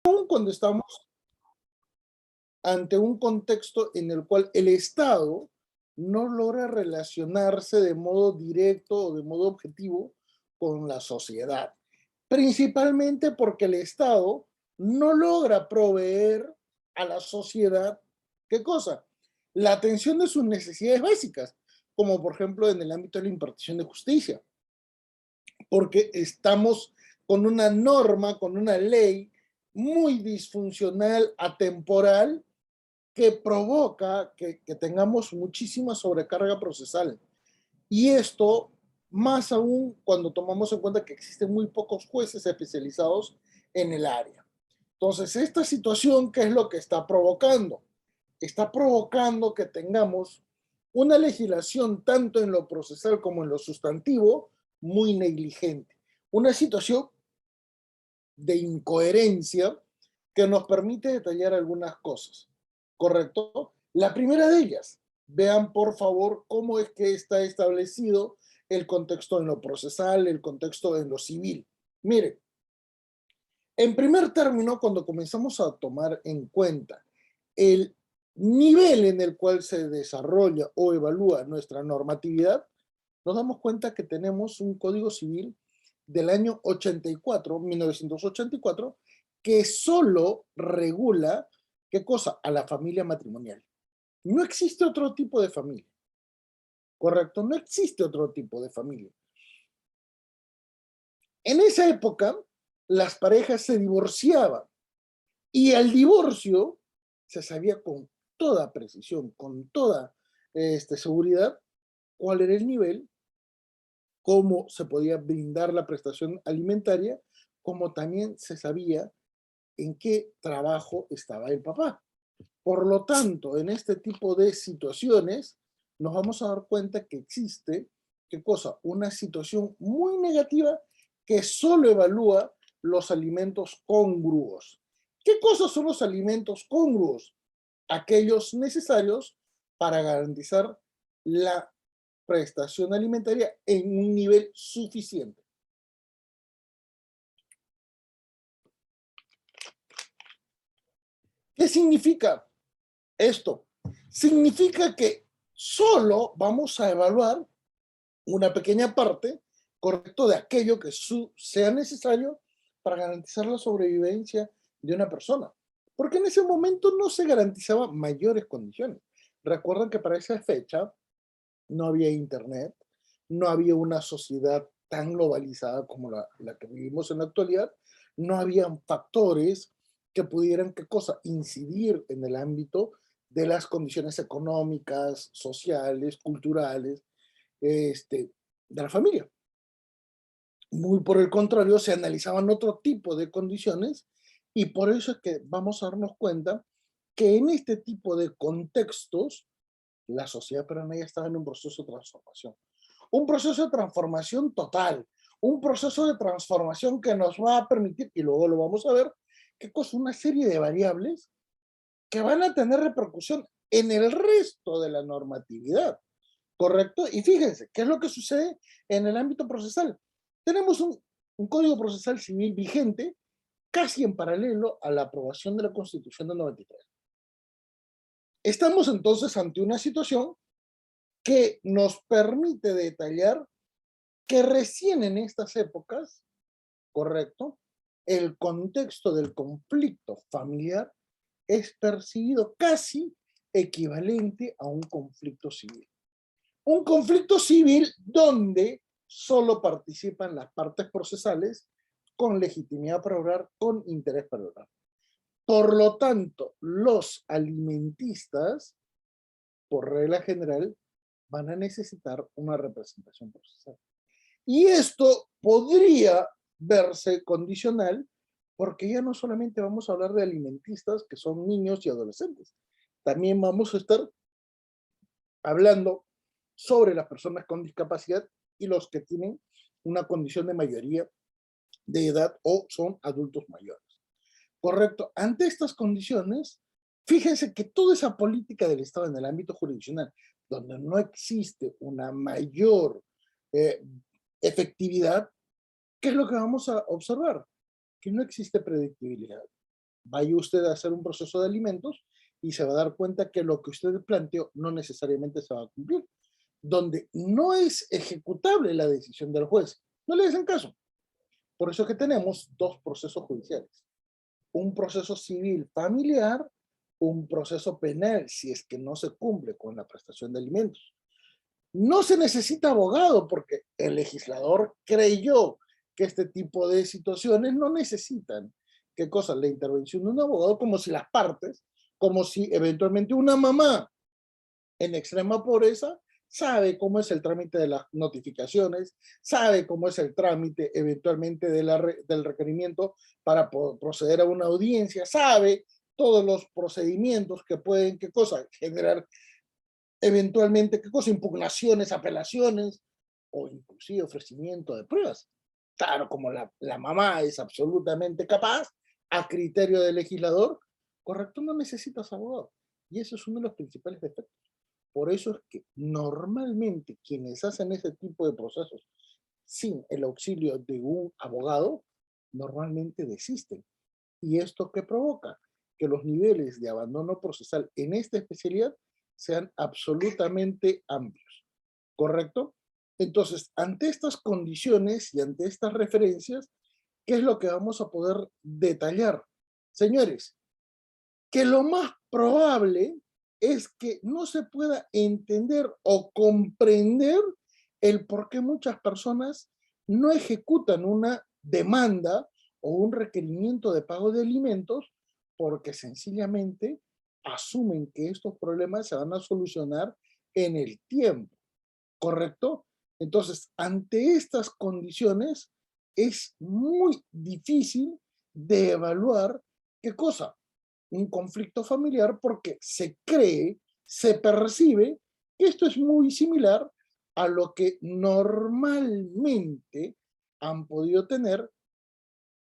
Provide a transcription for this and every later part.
Aún cuando estamos ante un contexto en el cual el Estado no logra relacionarse de modo directo o de modo objetivo con la sociedad, principalmente porque el Estado no logra proveer a la sociedad, ¿qué cosa? La atención de sus necesidades básicas, como por ejemplo en el ámbito de la impartición de justicia, porque estamos con una norma, con una ley muy disfuncional, atemporal, que provoca que tengamos muchísima sobrecarga procesal. Y esto, más aún cuando tomamos en cuenta que existen muy pocos jueces especializados en el área. Entonces, esta situación, ¿qué es lo que está provocando? Está provocando que tengamos una legislación tanto en lo procesal como en lo sustantivo muy negligente. Una situación de incoherencia que nos permite detallar algunas cosas. ¿Correcto? La primera de ellas, vean por favor cómo es que está establecido el contexto en lo procesal, el contexto en lo civil. Mire, en primer término, cuando comenzamos a tomar en cuenta el nivel en el cual se desarrolla o evalúa nuestra normatividad, nos damos cuenta que tenemos un Código Civil del año 84, 1984, que solo regula, ¿qué cosa? A la familia matrimonial. No existe otro tipo de familia, ¿correcto? No existe otro tipo de familia. En esa época, las parejas se divorciaban y el divorcio se sabía con toda precisión, con toda seguridad, cuál era el nivel, cómo se podía brindar la prestación alimentaria, como también se sabía en qué trabajo estaba el papá. Por lo tanto, en este tipo de situaciones, nos vamos a dar cuenta que existe, ¿qué cosa? Una situación muy negativa que solo evalúa los alimentos congruos. ¿Qué cosas son los alimentos congruos? Aquellos necesarios para garantizar la prestación alimentaria en un nivel suficiente. ¿Qué significa esto? Significa que solo vamos a evaluar una pequeña parte, correcto, de aquello que sea necesario para garantizar la sobrevivencia de una persona. Porque en ese momento no se garantizaba mayores condiciones. Recuerden que para esa fecha no había internet, no había una sociedad tan globalizada como la que vivimos en la actualidad, no habían factores que pudieran, ¿qué cosa?, incidir en el ámbito de las condiciones económicas, sociales, culturales, de la familia. Muy por el contrario, se analizaban otro tipo de condiciones y por eso es que vamos a darnos cuenta que en este tipo de contextos la sociedad peruana ya estaba en un proceso de transformación. Un proceso de transformación total, un proceso de transformación que nos va a permitir, y luego lo vamos a ver, qué cosa, una serie de variables que van a tener repercusión en el resto de la normatividad, ¿correcto? Y fíjense, ¿qué es lo que sucede en el ámbito procesal? Tenemos un Código Procesal Civil vigente casi en paralelo a la aprobación de la Constitución del 93. Estamos entonces ante una situación que nos permite detallar que recién en estas épocas, correcto, el contexto del conflicto familiar es percibido casi equivalente a un conflicto civil. Un conflicto civil donde solo participan las partes procesales con legitimidad para obrar, con interés para obrar. Por lo tanto, los alimentistas, por regla general, van a necesitar una representación procesal. Y esto podría verse condicional porque ya no solamente vamos a hablar de alimentistas que son niños y adolescentes, también vamos a estar hablando sobre las personas con discapacidad y los que tienen una condición de mayoría de edad o son adultos mayores. Correcto. Ante estas condiciones, fíjense que toda esa política del Estado en el ámbito jurisdiccional, donde no existe una mayor eh, efectividad, ¿qué es lo que vamos a observar? Que no existe predictibilidad. vaya usted a hacer un proceso de alimentos y se va a dar cuenta que lo que usted planteó no necesariamente se va a cumplir. Donde no es ejecutable la decisión del juez, no le hacen caso. Por eso es que tenemos dos procesos judiciales. Un proceso civil familiar, un proceso penal, si es que no se cumple con la prestación de alimentos. No se necesita abogado porque el legislador creyó que este tipo de situaciones no necesitan, ¿qué cosa? La intervención de un abogado, como si las partes, como si eventualmente una mamá en extrema pobreza sabe cómo es el trámite de las notificaciones, sabe cómo es el trámite eventualmente del requerimiento para proceder a una audiencia, sabe todos los procedimientos que pueden, ¿qué cosa? Generar eventualmente, ¿qué cosa? Impugnaciones, apelaciones o inclusive ofrecimiento de pruebas. Claro, como la mamá es absolutamente capaz, a criterio del legislador, correcto, no necesitas abogado. Y eso es uno de los principales defectos. Por eso es que normalmente quienes hacen ese tipo de procesos sin el auxilio de un abogado, normalmente desisten. ¿Y esto qué provoca? Que los niveles de abandono procesal en esta especialidad sean absolutamente amplios. ¿Correcto? Entonces, ante estas condiciones y ante estas referencias, ¿qué es lo que vamos a poder detallar? Señores, que lo más probable es que no se pueda entender o comprender el por qué muchas personas no ejecutan una demanda o un requerimiento de pago de alimentos porque sencillamente asumen que estos problemas se van a solucionar en el tiempo, ¿correcto? Entonces, ante estas condiciones es muy difícil de evaluar qué cosa, un conflicto familiar porque se cree, se percibe que esto es muy similar a lo que normalmente han podido tener,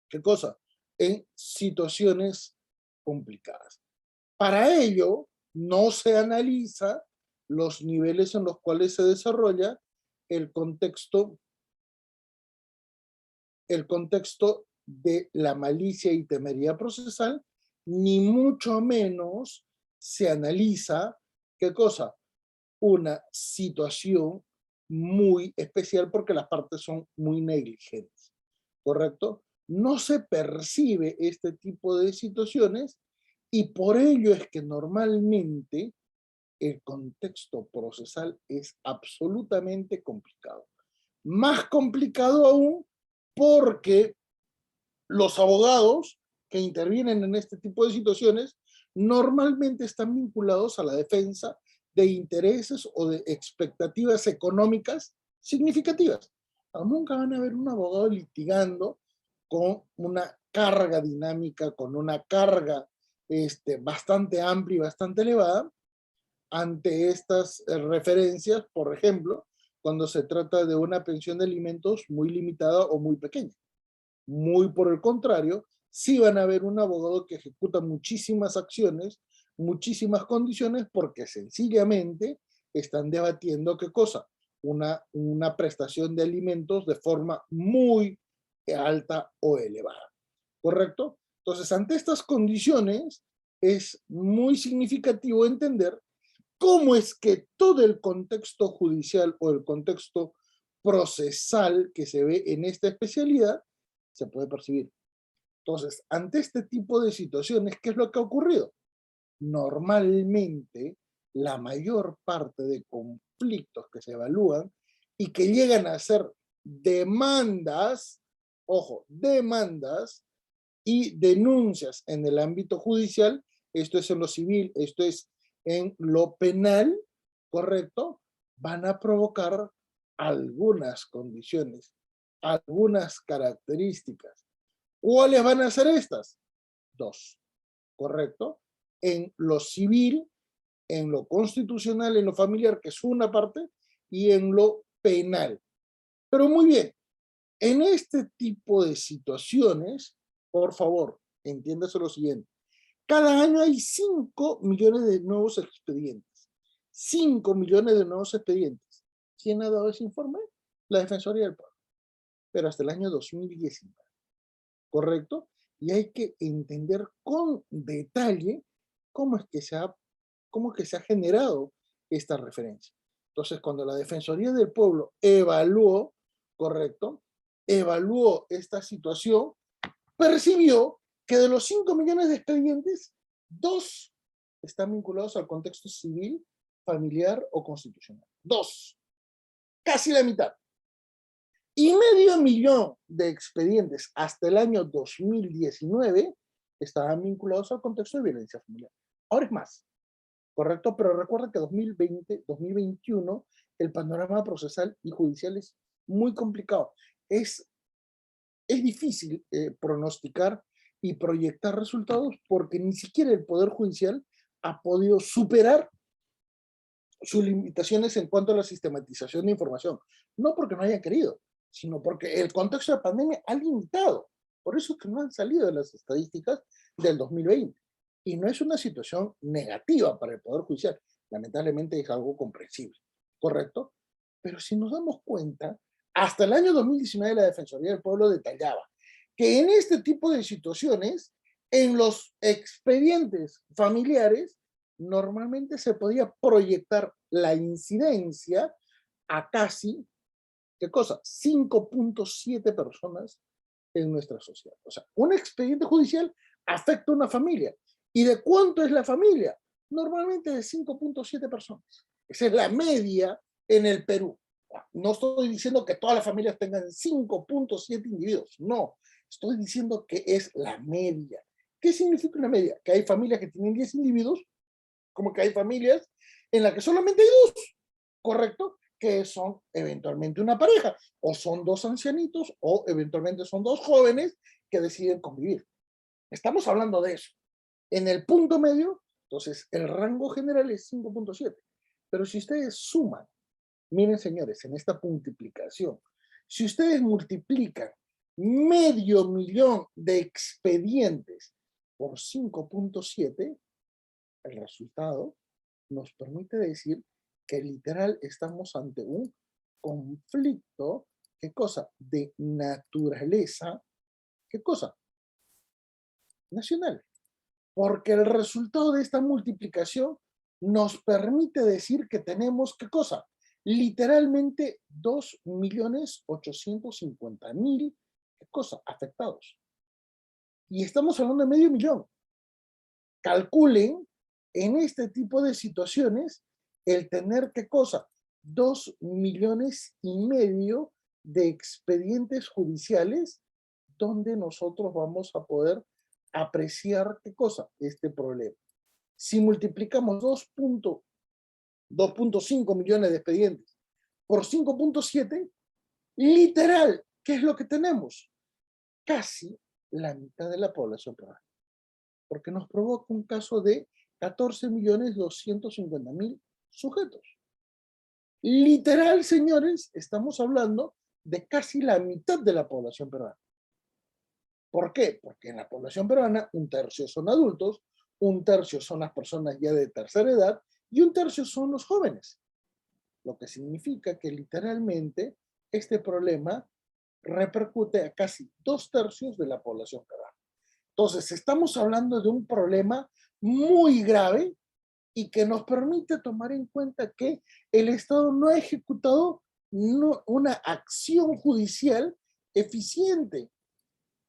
¿qué cosa? En situaciones complicadas. Para ello, no se analiza los niveles en los cuales se desarrolla el contexto, el contexto de la malicia y temeridad procesal, ni mucho menos se analiza, ¿qué cosa? Una situación muy especial porque las partes son muy negligentes, ¿correcto? No se percibe este tipo de situaciones y por ello es que normalmente el contexto procesal es absolutamente complicado. Más complicado aún porque los abogados que intervienen en este tipo de situaciones normalmente están vinculados a la defensa de intereses o de expectativas económicas significativas. Nunca van a ver un abogado litigando con una carga dinámica, con una carga bastante amplia y bastante elevada ante estas referencias, por ejemplo, cuando se trata de una pensión de alimentos muy limitada o muy pequeña. Muy por el contrario, sí van a ver un abogado que ejecuta muchísimas acciones, muchísimas condiciones, porque sencillamente están debatiendo qué cosa, una prestación de alimentos de forma muy alta o elevada. ¿Correcto? Entonces, ante estas condiciones, es muy significativo entender cómo es que todo el contexto judicial o el contexto procesal que se ve en esta especialidad se puede percibir. Entonces, ante este tipo de situaciones, ¿qué es lo que ha ocurrido? Normalmente, la mayor parte de conflictos que se evalúan y que llegan a ser demandas, ojo, demandas y denuncias en el ámbito judicial, esto es en lo civil, esto es en lo penal, ¿correcto? Van a provocar algunas condiciones, algunas características. ¿Cuáles van a ser estas? Dos, ¿correcto? En lo civil, en lo constitucional, en lo familiar, que es una parte, y en lo penal. Pero muy bien, en este tipo de situaciones, por favor, entiéndase lo siguiente. Cada año hay 5 millones de nuevos expedientes. 5 millones de nuevos expedientes. ¿Quién ha dado ese informe? La Defensoría del Pueblo. Pero hasta el año 2019. ¿Correcto? y hay que entender con detalle cómo es que cómo es que se ha generado esta referencia. Entonces, cuando la Defensoría del Pueblo evaluó, correcto, evaluó esta situación, percibió que de los 5 millones de expedientes, 2 están vinculados al contexto civil, familiar o constitucional. 2, casi la mitad. Y medio millón de expedientes hasta el año 2019 estaban vinculados al contexto de violencia familiar. Ahora es más, ¿correcto? Pero recuerda que 2020, 2021, el panorama procesal y judicial es muy complicado. Es difícil pronosticar y proyectar resultados porque ni siquiera el Poder Judicial ha podido superar sus limitaciones en cuanto a la sistematización de información. No porque no haya querido, sino porque el contexto de pandemia ha limitado. Por eso es que no han salido de las estadísticas del 2020. Y no es una situación negativa para el Poder Judicial. Lamentablemente es algo comprensible, ¿correcto? Pero si nos damos cuenta, hasta el año 2019 la Defensoría del Pueblo detallaba que en este tipo de situaciones, en los expedientes familiares, normalmente se podía proyectar la incidencia a casi, ¿qué cosa? 5.7 personas en nuestra sociedad. O sea, un expediente judicial afecta a una familia. ¿Y de cuánto es la familia? Normalmente de 5.7 personas. Esa es la media en el Perú. No estoy diciendo que todas las familias tengan 5.7 individuos, no. Estoy diciendo que es la media. ¿Qué significa una media? Que hay familias que tienen 10 individuos, como que hay familias en las que solamente hay 2, ¿correcto? Que son eventualmente una pareja, o son 2 ancianitos, o eventualmente son 2 jóvenes que deciden convivir. Estamos hablando de eso. En el punto medio, entonces, el rango general es 5.7. Pero si ustedes suman, miren señores, en esta multiplicación, si ustedes multiplican medio millón de expedientes por 5.7, el resultado nos permite decir que literal estamos ante un conflicto, ¿qué cosa? De naturaleza, ¿qué cosa? Nacional. Porque el resultado de esta multiplicación nos permite decir que tenemos, ¿qué cosa? Literalmente 2.850.000, ¿qué cosa? Afectados. Y estamos hablando de medio millón. Calculen en este tipo de situaciones el tener, ¿qué cosa? 2,5 millones de expedientes judiciales donde nosotros vamos a poder apreciar, ¿qué cosa? Este problema. Si multiplicamos 2.5 millones de expedientes por 5.7, literal, ¿qué es lo que tenemos? Casi la mitad de la población peruana. Porque nos provoca un caso de 14.250.000 sujetos. Literal, señores, estamos hablando de casi la mitad de la población peruana. ¿Por qué? Porque en la población peruana un tercio son adultos, un tercio son las personas ya de tercera edad y un tercio son los jóvenes. Lo que significa que literalmente este problema repercute a casi 2/3 de la población peruana. Entonces, estamos hablando de un problema muy grave y que nos permite tomar en cuenta que el Estado no ha ejecutado una acción judicial eficiente.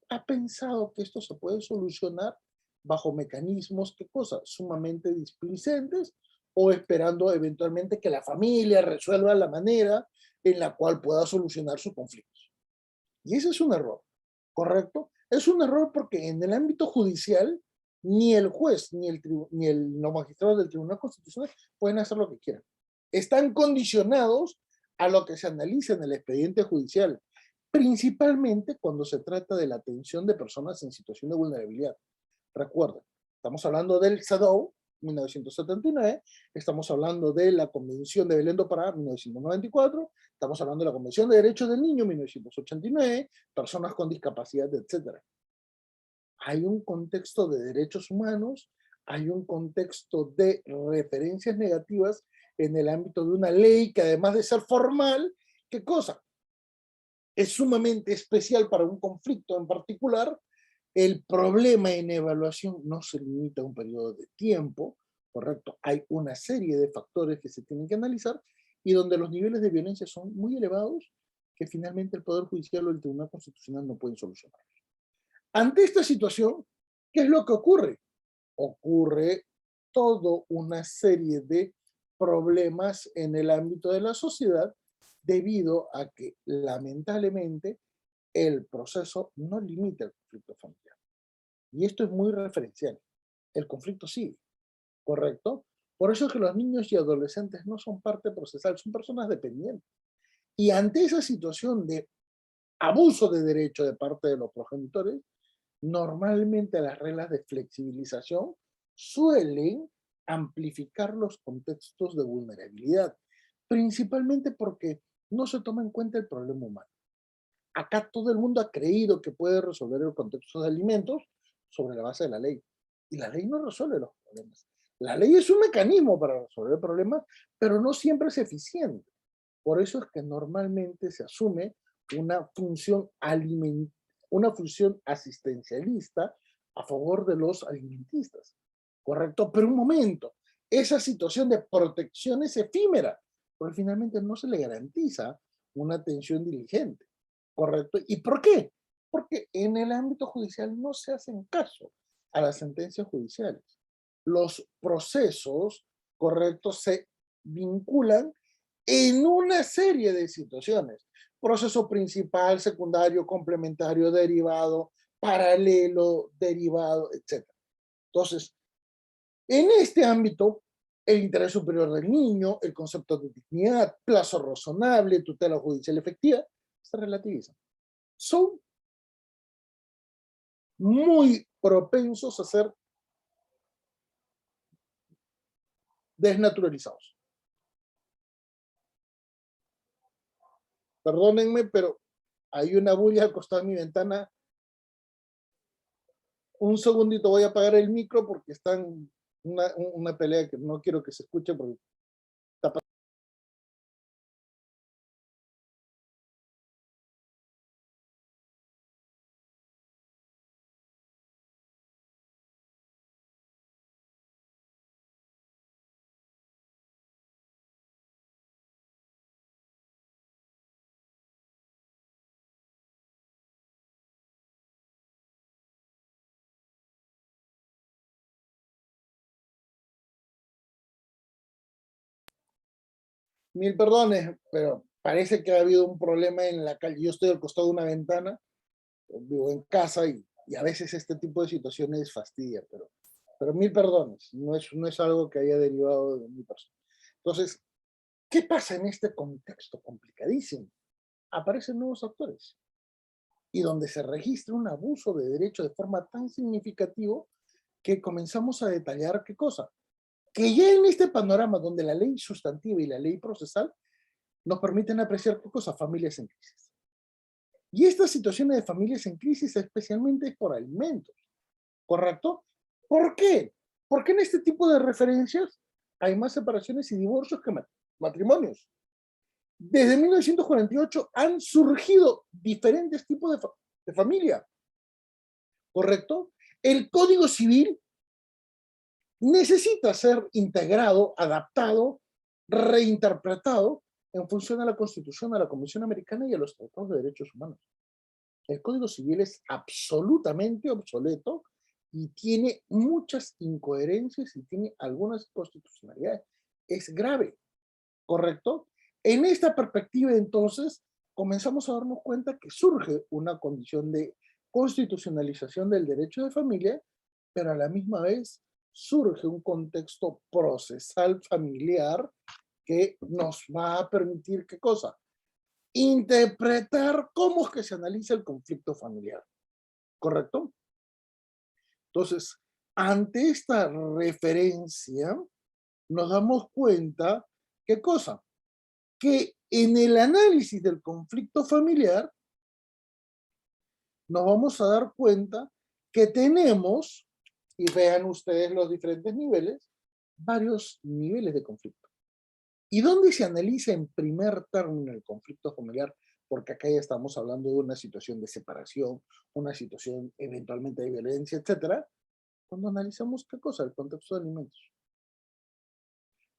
Ha pensado que esto se puede solucionar bajo mecanismos, ¿qué cosa? Sumamente displicentes o esperando eventualmente que la familia resuelva la manera en la cual pueda solucionar sus conflictos. Y ese es un error, ¿correcto? Es un error porque en el ámbito judicial ni el juez ni los magistrados del Tribunal Constitucional pueden hacer lo que quieran. Están condicionados a lo que se analiza en el expediente judicial, principalmente cuando se trata de la atención de personas en situación de vulnerabilidad. Recuerden, estamos hablando del CEDAW, 1979, estamos hablando de la Convención de Belén do Pará, 1994, estamos hablando de la Convención de Derechos del Niño, 1989, personas con discapacidad, etc. Hay un contexto de derechos humanos, hay un contexto de referencias negativas en el ámbito de una ley que además de ser formal, ¿qué cosa? Es sumamente especial para un conflicto en particular, El problema en evaluación no se limita a un periodo de tiempo, ¿correcto? Hay una serie de factores que se tienen que analizar y donde los niveles de violencia son muy elevados que finalmente el Poder Judicial o el Tribunal Constitucional no pueden solucionar. Ante esta situación, ¿qué es lo que ocurre? Ocurre toda una serie de problemas en el ámbito de la sociedad debido a que lamentablemente el proceso no limita el conflicto familiar. Y esto es muy referencial. El conflicto sigue, ¿correcto? Por eso es que los niños y adolescentes no son parte procesal, son personas dependientes. Y ante esa situación de abuso de derecho de parte de los progenitores, normalmente las reglas de flexibilización suelen amplificar los contextos de vulnerabilidad, principalmente porque no se toma en cuenta el problema humano. Acá todo el mundo ha creído que puede resolver el contexto de alimentos sobre la base de la ley. Y la ley no resuelve los problemas. La ley es un mecanismo para resolver problemas, pero no siempre es eficiente. Por eso es que normalmente se asume una función una función asistencialista a favor de los alimentistas. ¿Correcto? Pero un momento, esa situación de protección es efímera, porque finalmente no se le garantiza una atención diligente. ¿Correcto? ¿Y por qué? Porque en el ámbito judicial no se hacen caso a las sentencias judiciales. Los procesos correctos se vinculan en una serie de situaciones. Proceso principal, secundario, complementario, derivado, paralelo, derivado, etc. Entonces, en este ámbito, el interés superior del niño, el concepto de dignidad, plazo razonable, tutela judicial efectiva, se relativizan. Son muy propensos a ser desnaturalizados. Perdónenme, pero hay una bulla al costado de mi ventana. Un segundito, voy a apagar el micro porque está en una pelea que no quiero que se escuche porque está pasando. Mil perdones, pero parece que ha habido un problema en la calle. Yo estoy al costado de una ventana, vivo en casa y a veces este tipo de situaciones fastidia, pero mil perdones, no es algo que haya derivado de mi persona. Entonces, ¿qué pasa en este contexto complicadísimo? Aparecen nuevos actores y donde se registra un abuso de derecho de forma tan significativo que comenzamos a detallar qué cosa. Que ya en este panorama donde la ley sustantiva y la ley procesal nos permiten apreciar qué cosa, familias en crisis. Y estas situaciones de familias en crisis especialmente es por alimentos, ¿correcto? ¿Por qué? Porque en este tipo de referencias hay más separaciones y divorcios que matrimonios. Desde 1948 han surgido diferentes tipos de familia, ¿correcto? El Código Civil necesita ser integrado, adaptado, reinterpretado en función a la Constitución, a la Convención Americana y a los tratados de derechos humanos. El Código Civil es absolutamente obsoleto y tiene muchas incoherencias y tiene algunas constitucionalidades. Es grave, ¿correcto? En esta perspectiva, entonces, comenzamos a darnos cuenta que surge una condición de constitucionalización del derecho de familia, pero a la misma vez surge un contexto procesal familiar que nos va a permitir, ¿qué cosa? Interpretar cómo es que se analiza el conflicto familiar, ¿correcto? Entonces, ante esta referencia, nos damos cuenta, ¿qué cosa? Que en el análisis del conflicto familiar, nos vamos a dar cuenta que tenemos, y vean ustedes los diferentes niveles, varios niveles de conflicto. ¿Y dónde se analiza en primer término el conflicto familiar porque acá ya estamos hablando de una situación de separación, una situación eventualmente de violencia, etcétera, cuando analizamos qué cosa, el contexto de alimentos.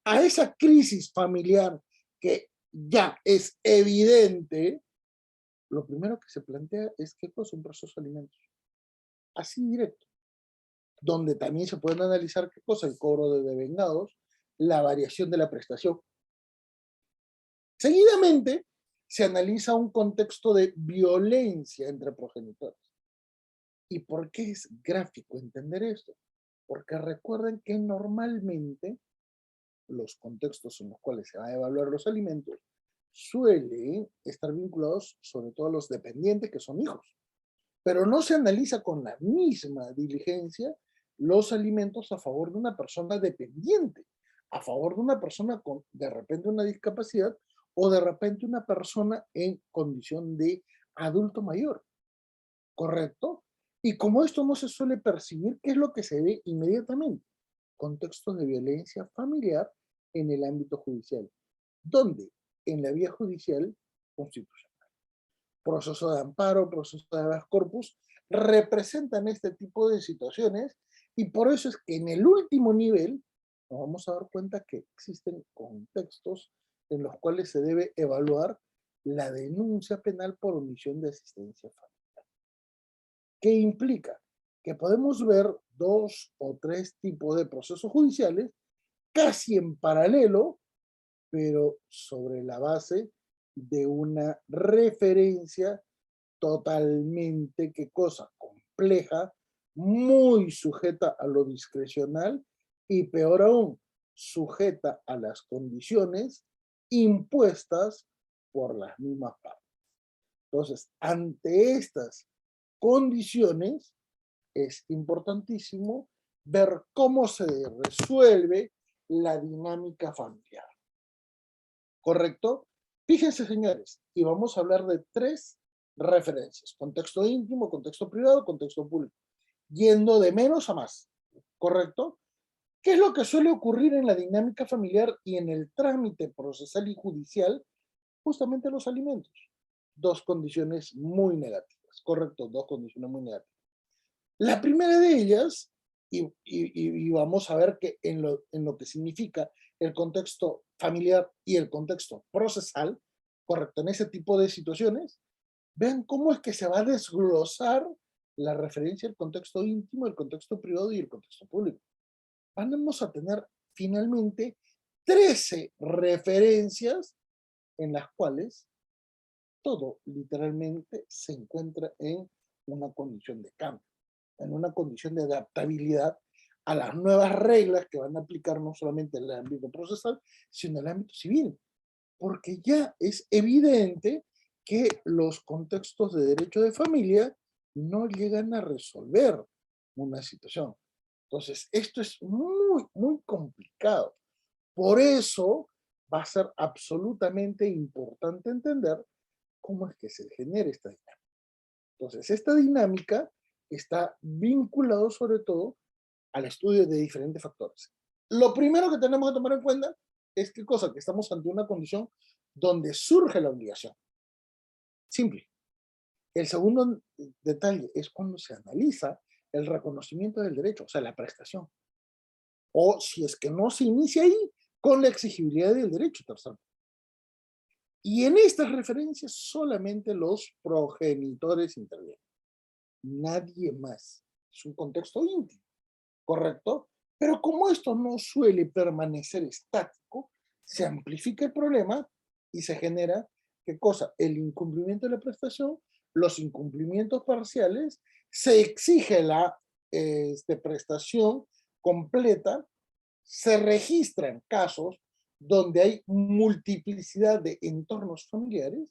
A esa crisis familiar que ya es evidente, lo primero que se plantea es qué cosa, un proceso de alimentos. Así directo, donde también se pueden analizar qué cosa, el cobro de devengados, la variación de la prestación. Seguidamente, se analiza un contexto de violencia entre progenitores. ¿Y por qué es gráfico entender esto? Porque recuerden que normalmente los contextos en los cuales se va a evaluar los alimentos suelen estar vinculados sobre todo a los dependientes que son hijos, pero no se analiza con la misma diligencia los alimentos a favor de una persona dependiente, a favor de una persona con de repente una discapacidad o de repente una persona en condición de adulto mayor, ¿correcto? Y como esto no se suele percibir, ¿qué es lo que se ve inmediatamente? Contextos de violencia familiar en el ámbito judicial. ¿Dónde? En la vía judicial constitucional. Proceso de amparo, proceso de habeas corpus, representan este tipo de situaciones y por eso es que en el último nivel nos vamos a dar cuenta que existen contextos en los cuales se debe evaluar la denuncia penal por omisión de asistencia familiar. ¿Qué implica? Que podemos ver dos o tres tipos de procesos judiciales casi en paralelo, pero sobre la base de una referencia totalmente, ¿qué cosa? Compleja, muy sujeta a lo discrecional y peor aún, sujeta a las condiciones impuestas por las mismas partes. Entonces, ante estas condiciones, es importantísimo ver cómo se resuelve la dinámica familiar. ¿Correcto? Fíjense, señores, y vamos a hablar de tres referencias: contexto íntimo, contexto privado, contexto público, yendo de menos a más. ¿Correcto? ¿Qué es lo que suele ocurrir en la dinámica familiar y en el trámite procesal y judicial? Justamente los alimentos. Dos condiciones muy negativas. ¿Correcto? Dos condiciones muy negativas. La primera de ellas, y vamos a ver que en lo que significa el contexto familiar y el contexto procesal, correcto, en ese tipo de situaciones, vean cómo es que se va a desglosar la referencia al contexto íntimo, el contexto privado y el contexto público. Vamos a tener finalmente 13 referencias en las cuales todo literalmente se encuentra en una condición de cambio, en una condición de adaptabilidad a las nuevas reglas que van a aplicar no solamente en el ámbito procesal, sino en el ámbito civil, porque ya es evidente que los contextos de derecho de familia no llegan a resolver una situación. Entonces, esto es muy, muy complicado. Por eso va a ser absolutamente importante entender cómo es que se genera esta dinámica. Entonces, esta dinámica está vinculado sobre todo al estudio de diferentes factores. Lo primero que tenemos que tomar en cuenta es que cosa, que estamos ante una condición donde surge la obligación. Simple. El segundo detalle es cuando se analiza el reconocimiento del derecho, o sea, la prestación. O si es que no se inicia ahí, con la exigibilidad del derecho, tercero. Y en estas referencias solamente los progenitores intervienen. Nadie más. Es un contexto íntimo, ¿correcto? Pero como esto no suele permanecer estático, se amplifica el problema y se genera, ¿qué cosa? El incumplimiento de la prestación, los incumplimientos parciales, se exige la prestación completa, se registran casos donde hay multiplicidad de entornos familiares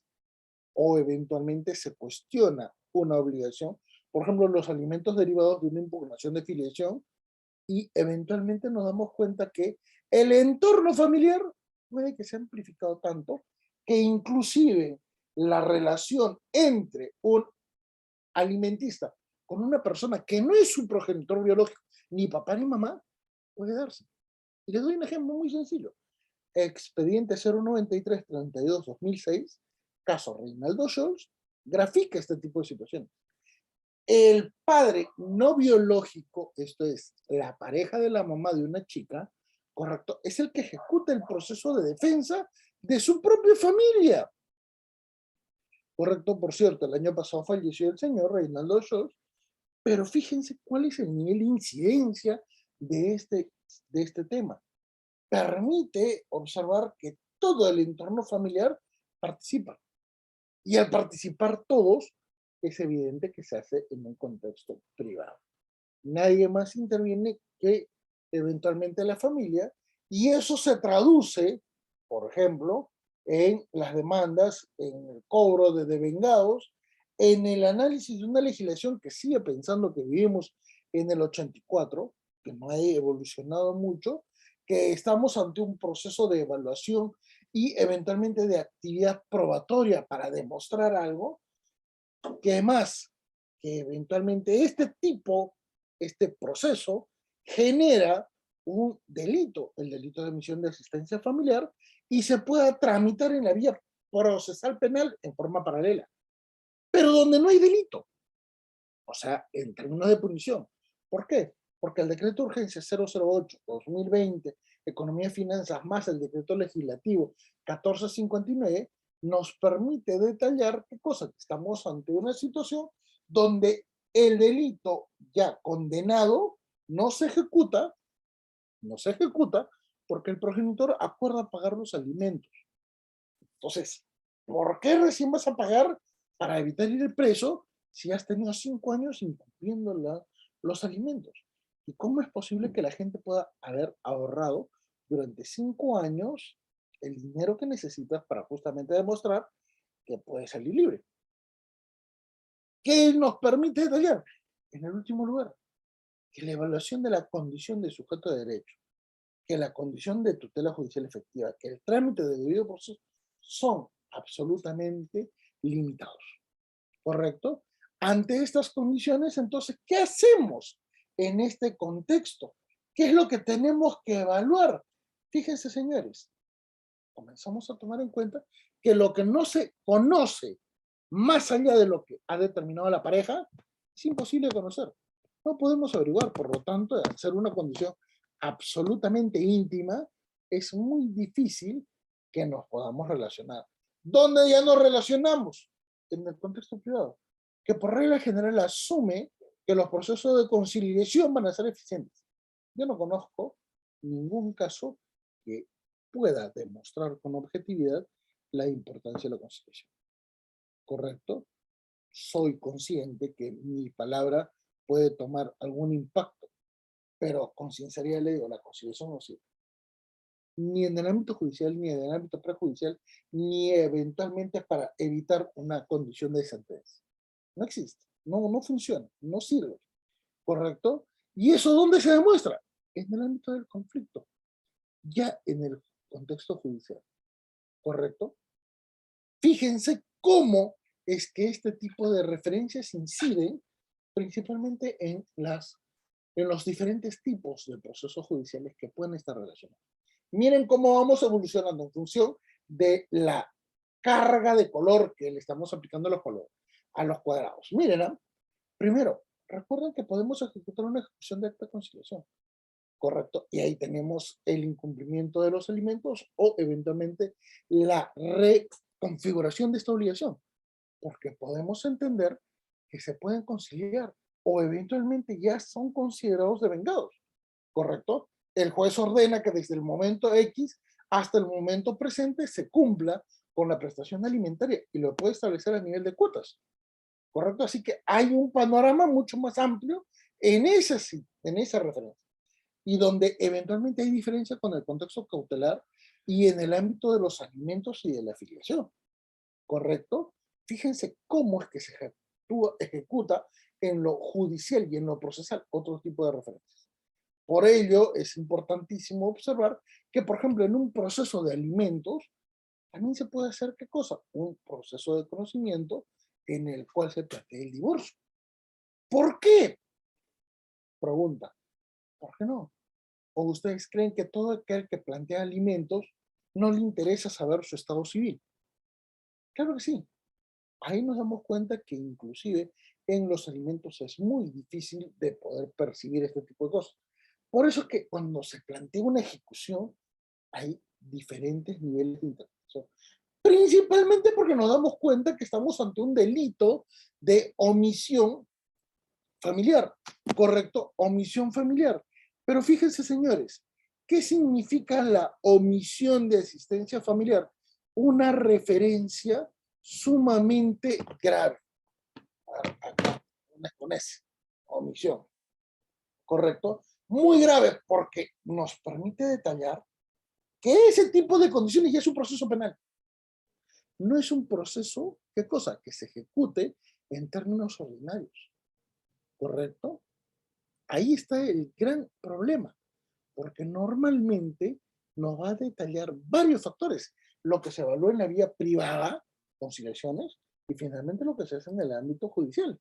o eventualmente se cuestiona una obligación, por ejemplo, los alimentos derivados de una impugnación de filiación, y eventualmente nos damos cuenta que el entorno familiar puede que se ha amplificado tanto que inclusive la relación entre un alimentista con una persona que no es su progenitor biológico, ni papá ni mamá, puede darse. Y les doy un ejemplo muy sencillo. Expediente 093-32-2006, caso Reinaldo Scholz, grafica este tipo de situaciones. El padre no biológico, esto es, la pareja de la mamá de una chica, correcto, es el que ejecuta el proceso de defensa de su propia familia. Correcto, por cierto, el año pasado falleció el señor Reinaldo Scholz, pero fíjense cuál es el nivel de incidencia de este tema. Permite observar que todo el entorno familiar participa. Y al participar todos, es evidente que se hace en un contexto privado. Nadie más interviene que eventualmente la familia, y eso se traduce, por ejemplo, en las demandas, en el cobro de devengados, en el análisis de una legislación que sigue pensando que vivimos en el 84, que no ha evolucionado mucho, que estamos ante un proceso de evaluación y eventualmente de actividad probatoria para demostrar algo, que además, que eventualmente este proceso genera un delito, el delito de omisión de asistencia familiar, y se pueda tramitar en la vía procesal penal en forma paralela, pero donde no hay delito, o sea, en términos de punición. ¿Por qué? Porque el decreto de urgencia 008-2020, Economía y Finanzas, más el decreto legislativo 1459, nos permite detallar qué cosa, que estamos ante una situación donde el delito ya condenado no se ejecuta, porque el progenitor acuerda pagar los alimentos. Entonces, ¿por qué recién vas a pagar para evitar ir preso si has tenido 5 años incumpliendo los alimentos? ¿Y cómo es posible que la gente pueda haber ahorrado durante 5 años el dinero que necesitas para justamente demostrar que puedes salir libre? ¿Qué nos permite detallar? En el último lugar, que la evaluación de la condición de sujeto de derecho, que la condición de tutela judicial efectiva, que el trámite de debido proceso son absolutamente limitados, ¿correcto? Ante estas condiciones, entonces, ¿qué hacemos en este contexto? ¿Qué es lo que tenemos que evaluar? Fíjense, señores, comenzamos a tomar en cuenta que lo que no se conoce más allá de lo que ha determinado la pareja, es imposible conocer. No podemos averiguar, por lo tanto, al ser una condición absolutamente íntima, es muy difícil que nos podamos relacionar. ¿Dónde ya nos relacionamos? En el contexto privado, que por regla general asume que los procesos de conciliación van a ser eficientes. Yo no conozco ningún caso que pueda demostrar con objetividad la importancia de la conciliación. ¿Correcto? Soy consciente que mi palabra puede tomar algún impacto, pero con sinceridad le digo, la conciliación no sirve. Ni en el ámbito judicial, ni en el ámbito prejudicial, ni eventualmente para evitar una condición de sentencia. No existe, no funciona, no sirve. ¿Correcto? ¿Y eso dónde se demuestra? En el ámbito del conflicto, ya en el contexto judicial. ¿Correcto? Fíjense cómo es que este tipo de referencias inciden principalmente en los diferentes tipos de procesos judiciales que pueden estar relacionados. Miren cómo vamos evolucionando en función de la carga de color que le estamos aplicando a los colores, a los cuadrados. Miren, ¿eh? Primero, recuerden que podemos ejecutar una ejecución de acta de conciliación, ¿correcto? Y ahí tenemos el incumplimiento de los alimentos o eventualmente la reconfiguración de esta obligación, porque podemos entender que se pueden conciliar o eventualmente ya son considerados devengados, ¿correcto? El juez ordena que desde el momento X hasta el momento presente se cumpla con la prestación alimentaria y lo puede establecer a nivel de cuotas, ¿correcto? Así que hay un panorama mucho más amplio en esa referencia y donde eventualmente hay diferencia con el contexto cautelar y en el ámbito de los alimentos y de la afiliación, ¿correcto? Fíjense cómo es que se ejecuta en lo judicial y en lo procesal otro tipo de referencias. Por ello, es importantísimo observar que, por ejemplo, en un proceso de alimentos, también se puede hacer, ¿qué cosa? Un proceso de conocimiento en el cual se plantea el divorcio. ¿Por qué? Pregunta. ¿Por qué no? ¿O ustedes creen que todo aquel que plantea alimentos no le interesa saber su estado civil? Claro que sí. Ahí nos damos cuenta que inclusive en los alimentos es muy difícil de poder percibir este tipo de cosas. Por eso es que cuando se plantea una ejecución, hay diferentes niveles de interpretación. Principalmente porque nos damos cuenta que estamos ante un delito de omisión familiar, ¿correcto? Omisión familiar. Pero fíjense, señores, ¿qué significa la omisión de asistencia familiar? Una referencia sumamente grave. Acá, con ese, omisión, ¿correcto? Muy grave porque nos permite detallar que ese tipo de condiciones ya es un proceso penal. No es un proceso, ¿qué cosa? Que se ejecute en términos ordinarios, ¿correcto? Ahí está el gran problema, porque normalmente nos va a detallar varios factores, lo que se evalúa en la vía privada, conciliaciones, y finalmente lo que se hace en el ámbito judicial.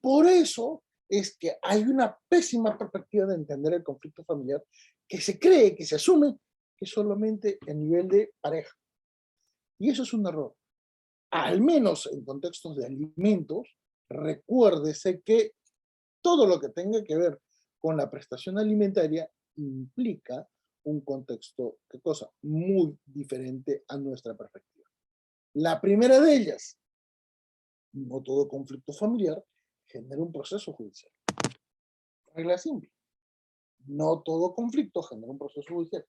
Por eso es que hay una pésima perspectiva de entender el conflicto familiar que se cree, que se asume que solamente a nivel de pareja. Y eso es un error. Al menos en contextos de alimentos, recuérdese que todo lo que tenga que ver con la prestación alimentaria implica un contexto, ¿qué cosa? Muy diferente a nuestra perspectiva. La primera de ellas, no todo conflicto familiar genera un proceso judicial. Regla simple. No todo conflicto genera un proceso judicial.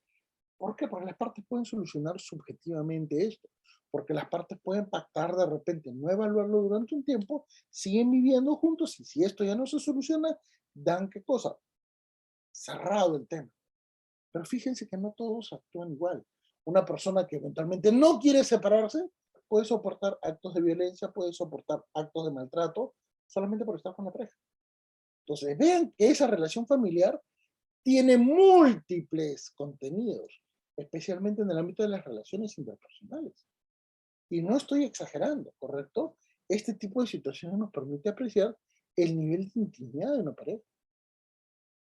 ¿Por qué? Porque las partes pueden solucionar subjetivamente esto. Porque las partes pueden pactar de repente, no evaluarlo durante un tiempo, siguen viviendo juntos y si esto ya no se soluciona, dan qué cosa, cerrado el tema. Pero fíjense que no todos actúan igual. Una persona que eventualmente no quiere separarse puede soportar actos de violencia, puede soportar actos de maltrato, solamente por estar con la pareja. Entonces, vean que esa relación familiar tiene múltiples contenidos, especialmente en el ámbito de las relaciones interpersonales. Y no estoy exagerando, ¿correcto? Este tipo de situaciones nos permite apreciar el nivel de intimidad de una pareja,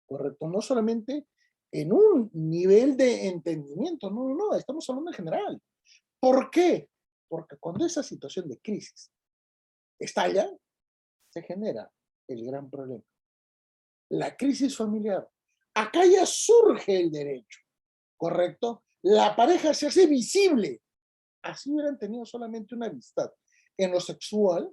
¿correcto? No solamente en un nivel de entendimiento, no, no, no, estamos hablando en general. ¿Por qué? Porque cuando esa situación de crisis estalla, se genera el gran problema. La crisis familiar. Acá ya surge el derecho, ¿correcto? La pareja se hace visible. Así hubieran tenido solamente una amistad. En lo sexual,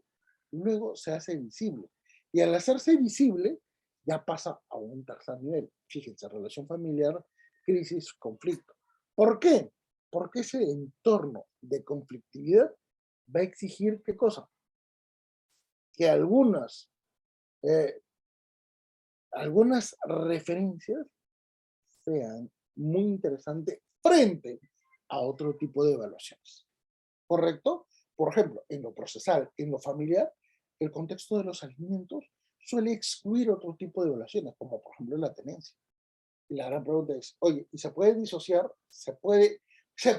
luego se hace visible. Y al hacerse visible, ya pasa a un tercer nivel. Fíjense, relación familiar, crisis, conflicto. ¿Por qué? Porque ese entorno de conflictividad va a exigir, ¿qué cosa? Que eh, algunas referencias sean muy interesantes frente a otro tipo de evaluaciones. ¿Correcto? Por ejemplo, en lo procesal, en lo familiar, el contexto de los alimentos suele excluir otro tipo de evaluaciones, como por ejemplo la tenencia. Y la gran pregunta es, oye, ¿y se puede disociar? ¿Se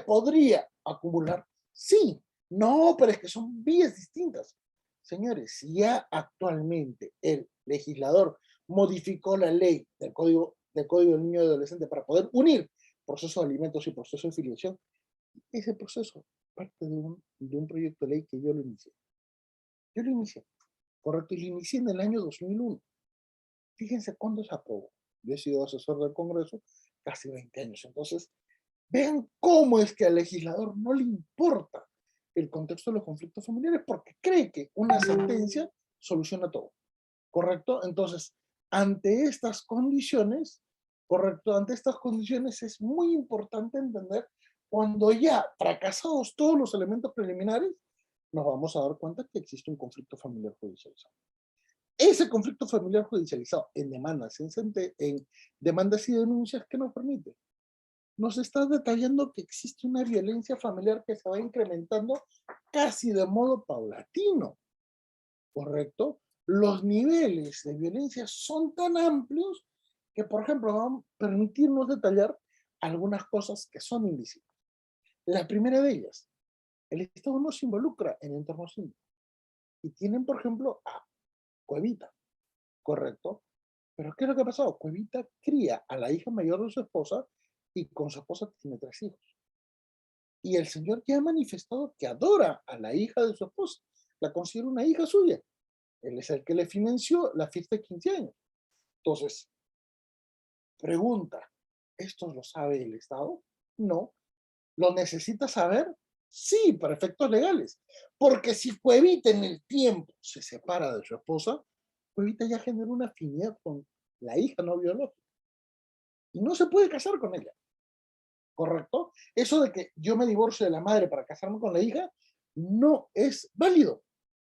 podría acumular? Sí, no, pero es que son vías distintas. Señores, si ya actualmente el legislador modificó la ley del Código del Niño y Adolescente para poder unir proceso de alimentos y proceso de filiación, ese proceso parte de un proyecto de ley que yo lo inicié. Yo lo inicié, correcto, y lo inicié en el año 2001. Fíjense cuándo se aprobó. Yo he sido asesor del Congreso casi 20 años. Entonces, vean cómo es que al legislador no le importa el contexto de los conflictos familiares porque cree que una sentencia soluciona todo. ¿Correcto? Entonces, ante estas condiciones, correcto, ante estas condiciones es muy importante entender cuando ya fracasados todos los elementos preliminares, nos vamos a dar cuenta que existe un conflicto familiar judicializado. Ese conflicto familiar judicializado en demandas y denuncias, ¿qué nos permite? Nos está detallando que existe una violencia familiar que se va incrementando casi de modo paulatino, ¿correcto? Los niveles de violencia son tan amplios que, por ejemplo, van a permitirnos detallar algunas cosas que son invisibles. La primera de ellas, el Estado no se involucra en entornos íntimos. Y tienen, por ejemplo, a Cuevita, ¿correcto? Pero ¿qué es lo que ha pasado? Cuevita cría a la hija mayor de su esposa y con su esposa tiene 3 hijos. Y el señor ya ha manifestado que adora a la hija de su esposa, la considera una hija suya. Él es el que le financió la fiesta de 15 años. Entonces, pregunta, ¿esto lo sabe el Estado? No. ¿Lo necesita saber? Sí, para efectos legales. Porque si Cuevita en el tiempo se separa de su esposa, Cuevita ya generó una afinidad con la hija no biológica y no se puede casar con ella, ¿correcto? Eso de que yo me divorcio de la madre para casarme con la hija no es válido,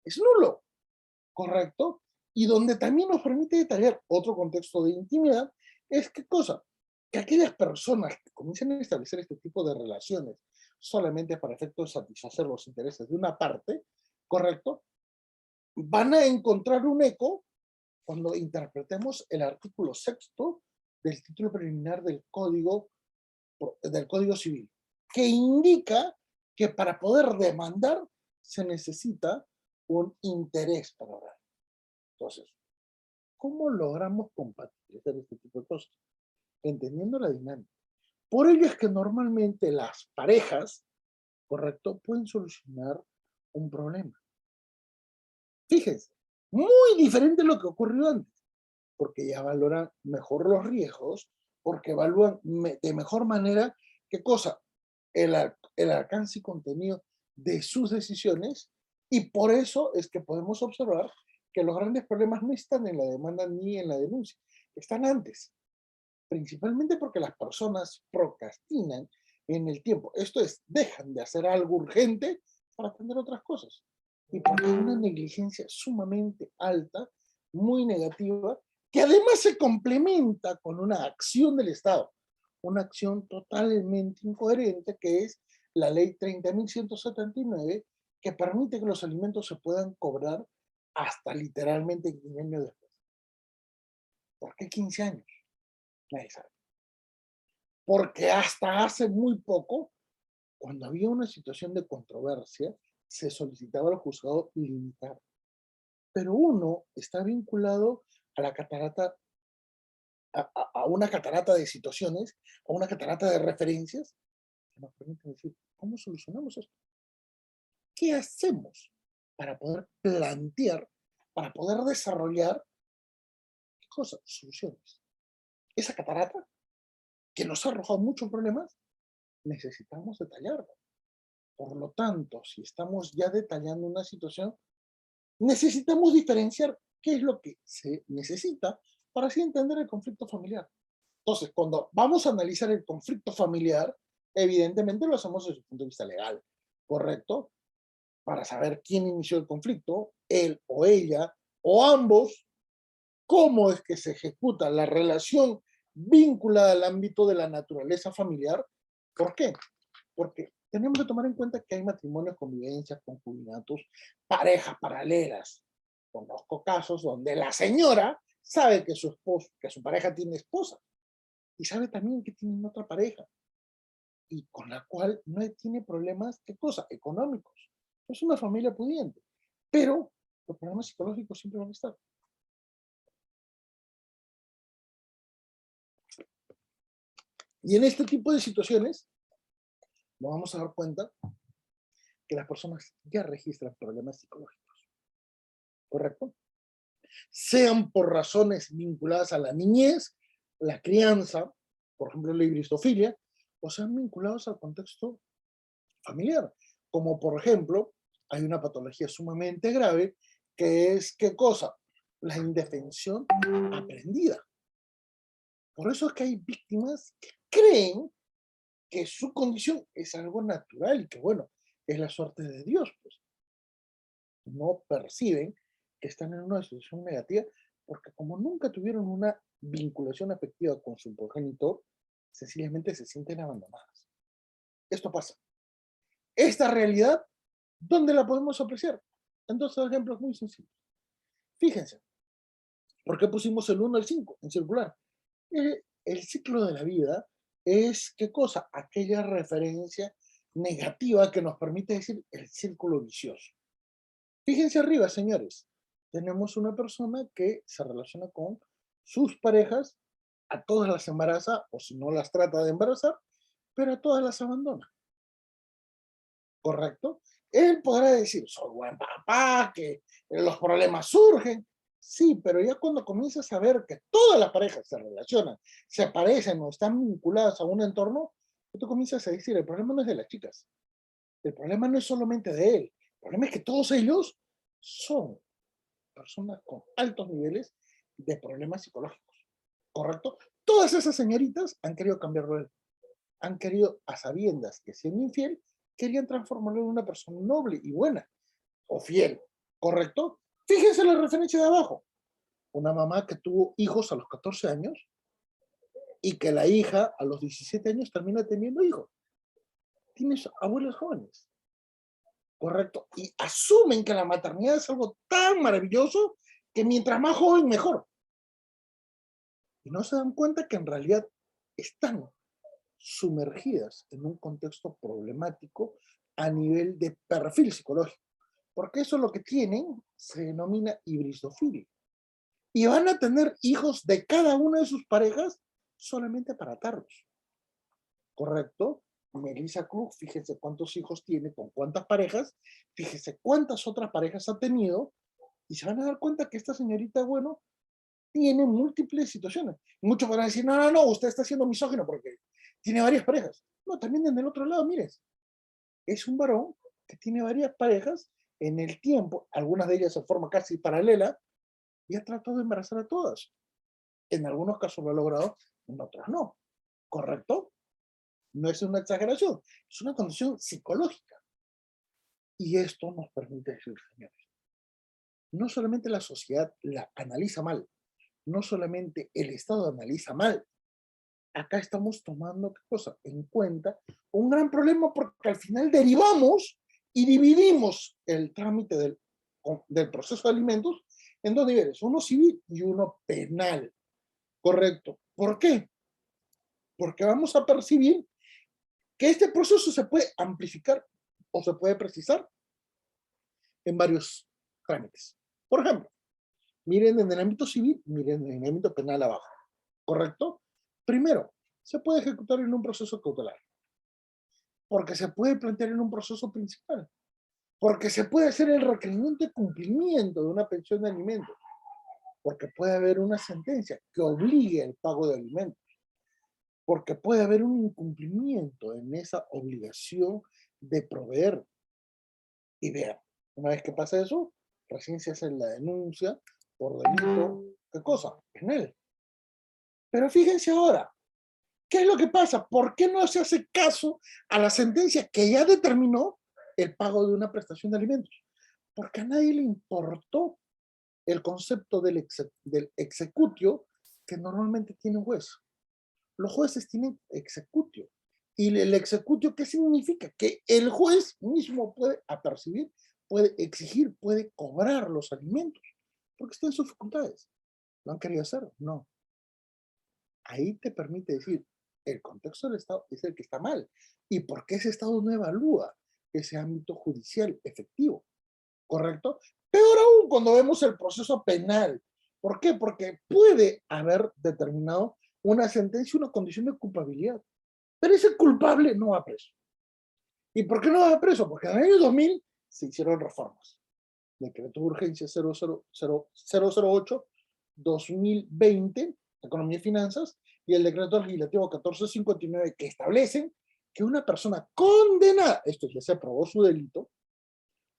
es nulo, ¿correcto? Y donde también nos permite detallar otro contexto de intimidad es qué cosa, que aquellas personas que comienzan a establecer este tipo de relaciones solamente para efecto de satisfacer los intereses de una parte, ¿correcto? Van a encontrar un eco cuando interpretemos el artículo sexto del título preliminar del Código Civil, que indica que para poder demandar se necesita un interés para orar. Entonces, ¿cómo logramos compatibilizar este tipo de cosas? Entendiendo la dinámica. Por ello es que normalmente las parejas, ¿correcto?, pueden solucionar un problema. Fíjense, muy diferente a lo que ocurrió antes, porque ya valoran mejor los riesgos, porque evalúan de mejor manera qué cosa, el alcance y contenido de sus decisiones, y por eso es que podemos observar que los grandes problemas no están en la demanda ni en la denuncia, están antes, principalmente porque las personas procrastinan en el tiempo. Esto es, dejan de hacer algo urgente para atender otras cosas. Y porque hay una negligencia sumamente alta, muy negativa, que además se complementa con una acción del Estado, una acción totalmente incoherente que es la ley 30.179, que permite que los alimentos se puedan cobrar hasta literalmente 15 años después. ¿Por qué 15 años? Nadie sabe. Porque hasta hace muy poco, cuando había una situación de controversia, se solicitaba al juzgado limitar. Pero uno está vinculado a la catarata, a una catarata de situaciones, a una catarata de referencias que nos permiten decir, ¿cómo solucionamos esto? ¿Qué hacemos para poder plantear, para poder desarrollar cosas, soluciones? Esa catarata que nos ha arrojado muchos problemas, necesitamos detallarla. Por lo tanto, si estamos ya detallando una situación, necesitamos diferenciar qué es lo que se necesita para así entender el conflicto familiar. Entonces, cuando vamos a analizar el conflicto familiar, evidentemente lo hacemos desde el punto de vista legal, ¿correcto? Para saber quién inició el conflicto, él o ella, o ambos, cómo es que se ejecuta la relación vinculada al ámbito de la naturaleza familiar. ¿Por qué? Porque tenemos que tomar en cuenta que hay matrimonios, convivencias, concubinatos, parejas paralelas. Conozco casos donde la señora sabe que su esposo, que su pareja tiene esposa y sabe también que tienen otra pareja y con la cual no tiene problemas, ¿qué cosa? Económicos. Es una familia pudiente, pero los problemas psicológicos siempre van a estar. Y en este tipo de situaciones nos vamos a dar cuenta que las personas ya registran problemas psicológicos, ¿correcto? Sean por razones vinculadas a la niñez, la crianza, por ejemplo, la hibristofilia, o sean vinculados al contexto familiar, como por ejemplo, hay una patología sumamente grave que es, ¿qué cosa? La indefensión aprendida. Por eso es que hay víctimas que creen que su condición es algo natural y que, bueno, es la suerte de Dios, pues no perciben que están en una situación negativa porque como nunca tuvieron una vinculación afectiva con su progenitor, sencillamente se sienten abandonadas. Esto pasa. Esta realidad, ¿dónde la podemos apreciar? En dos ejemplos muy sencillos. Fíjense, ¿por qué pusimos el 1 al 5 en circular? El ciclo de la vida es, ¿qué cosa? Aquella referencia negativa que nos permite decir el círculo vicioso. Fíjense arriba, señores. Tenemos una persona que se relaciona con sus parejas, a todas las embaraza, o si no las trata de embarazar, pero a todas las abandona. ¿correcto? Él podrá decir, soy buen papá, que los problemas surgen. Sí, pero ya cuando comienzas a ver que todas las parejas se relacionan, se parecen o están vinculadas a un entorno, tú comienzas a decir, el problema no es de las chicas, el problema no es solamente de él, el problema es que todos ellos son personas con altos niveles de problemas psicológicos, ¿correcto? Todas esas señoritas han querido cambiarlo a él, han querido, a sabiendas que siendo infiel, querían transformarlo en una persona noble y buena, o fiel, ¿correcto? Fíjense la referencia de abajo. Una mamá que tuvo hijos a los 14 años y que la hija a los 17 años termina teniendo hijos. Tienes abuelos jóvenes, ¿correcto? Y asumen que la maternidad es algo tan maravilloso que mientras más joven, mejor. Y no se dan cuenta que en realidad están sumergidas en un contexto problemático a nivel de perfil psicológico. Porque eso es lo que tienen, se denomina hibristofilia. Y van a tener hijos de cada una de sus parejas solamente para atarlos. ¿Correcto? Melissa Cruz, fíjense cuántos hijos tiene, con cuántas parejas, fíjense cuántas otras parejas ha tenido, y se van a dar cuenta que esta señorita, bueno, tiene múltiples situaciones. Muchos van a decir, no, no, no, usted está siendo misógino porque tiene varias parejas. No, también en el otro lado, mires, es un varón que tiene varias parejas en el tiempo, algunas de ellas de forma casi paralela, y ha tratado de embarazar a todas. En algunos casos lo ha logrado, en otros no. ¿Correcto? No es una exageración, es una condición psicológica. Y esto nos permite decir, señores, no solamente la sociedad la analiza mal, no solamente el Estado analiza mal, acá estamos tomando, ¿qué cosa? En cuenta un gran problema porque al final derivamos y dividimos el trámite del proceso de alimentos en dos niveles, uno civil y uno penal. Correcto. ¿Por qué? Porque vamos a percibir que este proceso se puede amplificar o se puede precisar en varios trámites. Por ejemplo, miren en el ámbito civil, miren en el ámbito penal abajo. ¿Correcto? Primero, se puede ejecutar en un proceso cautelar, porque se puede plantear en un proceso principal, porque se puede hacer el requerimiento de cumplimiento de una pensión de alimentos, porque puede haber una sentencia que obligue el pago de alimentos, porque puede haber un incumplimiento en esa obligación de proveer. Y vean, una vez que pasa eso, recién se hace la denuncia por delito, ¿qué cosa? Penal. Pero fíjense ahora, ¿qué es lo que pasa? ¿Por qué no se hace caso a la sentencia que ya determinó el pago de una prestación de alimentos? Porque a nadie le importó el concepto del executio que normalmente tiene un juez. Los jueces tienen executio. ¿Y el executio qué significa? Que el juez mismo puede apercibir, puede exigir, puede cobrar los alimentos, porque está en sus facultades. ¿Lo han querido hacer? No. Ahí te permite decir, el contexto del Estado es el que está mal. ¿Y por qué ese Estado no evalúa ese ámbito judicial efectivo? ¿Correcto? Peor aún cuando vemos el proceso penal. ¿Por qué? Porque puede haber determinado una sentencia, una condición de culpabilidad. Pero ese culpable no va preso. ¿Y por qué no va preso? Porque en el año 2000 se hicieron reformas. Decreto de urgencia 008-2020, Economía y Finanzas, y el decreto legislativo 1459, que establecen que una persona condenada, esto ya se aprobó su delito,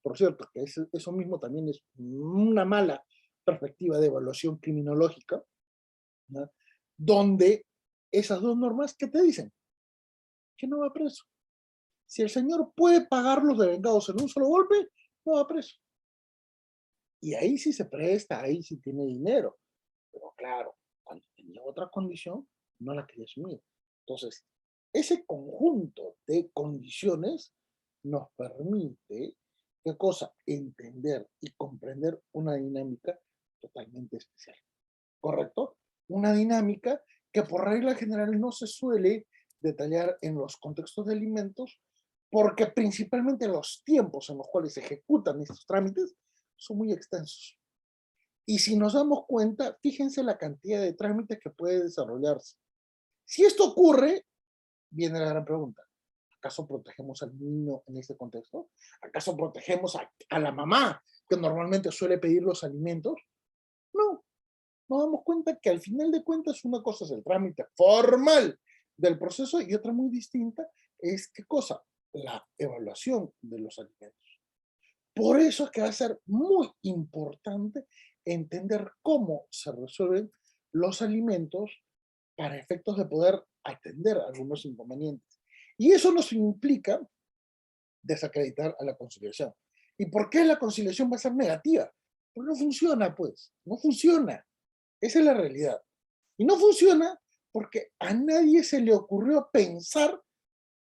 por cierto, que eso mismo también es una mala perspectiva de evaluación criminológica, ¿no? Donde esas dos normas, ¿qué te dicen? Que no va preso. Si el señor puede pagar los devengados en un solo golpe, no va preso. Y ahí sí se presta, ahí sí tiene dinero. Pero claro, cuando tenía otra condición, no la quería asumir. Entonces, ese conjunto de condiciones nos permite, ¿qué cosa? Entender y comprender una dinámica totalmente especial. ¿Correcto? Una dinámica que por regla general no se suele detallar en los contextos de alimentos, porque principalmente los tiempos en los cuales se ejecutan estos trámites son muy extensos. Y si nos damos cuenta, fíjense la cantidad de trámites que puede desarrollarse. Si esto ocurre, viene la gran pregunta. ¿Acaso protegemos al niño en este contexto? ¿Acaso protegemos a la mamá que normalmente suele pedir los alimentos? No, nos damos cuenta que al final de cuentas una cosa es el trámite formal del proceso y otra muy distinta es ¿qué cosa? La evaluación de los alimentos. Por eso es que va a ser muy importante entender cómo se resuelven los alimentos para efectos de poder atender algunos inconvenientes. Y eso nos implica desacreditar a la conciliación. ¿Y por qué la conciliación va a ser negativa? Porque no funciona, pues, no funciona. Esa es la realidad. Y no funciona porque a nadie se le ocurrió pensar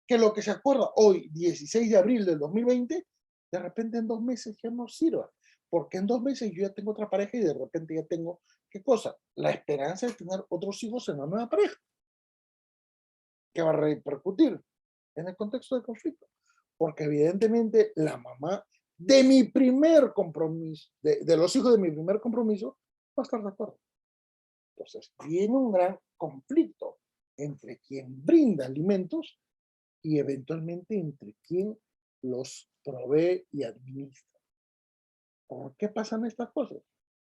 que lo que se acuerda hoy, 16 de abril del 2020, de repente en 2 meses ya no sirva. Porque en 2 meses yo ya tengo otra pareja y de repente ya tengo, ¿qué cosa? La esperanza de tener otros hijos en la nueva pareja, que va a repercutir en el contexto de conflicto. Porque evidentemente la mamá de mi primer compromiso, de los hijos de mi primer compromiso, va a estar de acuerdo. Entonces, viene un gran conflicto entre quien brinda alimentos y eventualmente entre quien los provee y administra. ¿Por qué pasan estas cosas?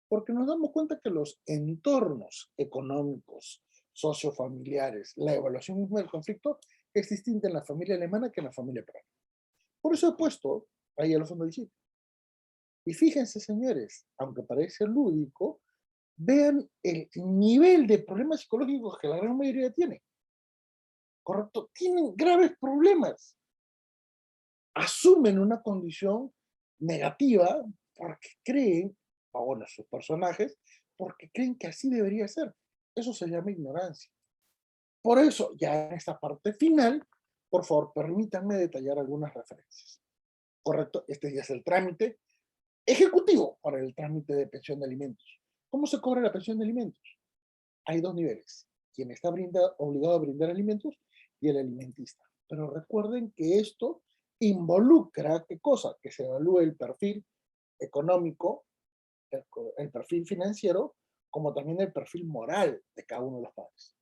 Porque nos damos cuenta que los entornos económicos, sociofamiliares, la evaluación misma del conflicto es distinta en la familia alemana que en la familia peruana. Por eso he puesto ahí al fondo del sitio. Y fíjense, señores, aunque parece lúdico, vean el nivel de problemas psicológicos que la gran mayoría tiene. ¿Correcto? Tienen graves problemas. Asumen una condición negativa porque creen, o bueno, sus personajes, porque creen que así debería ser. Eso se llama ignorancia. Por eso, ya en esta parte final, por favor, permítanme detallar algunas referencias. ¿Correcto? Este ya es el trámite ejecutivo para el trámite de pensión de alimentos. ¿Cómo se cobra la pensión de alimentos? Hay dos niveles. Quien está obligado a brindar alimentos y el alimentista. Pero recuerden que esto involucra, ¿qué cosa? Que se evalúe el perfil económico, el perfil financiero, como también el perfil moral de cada uno de los padres.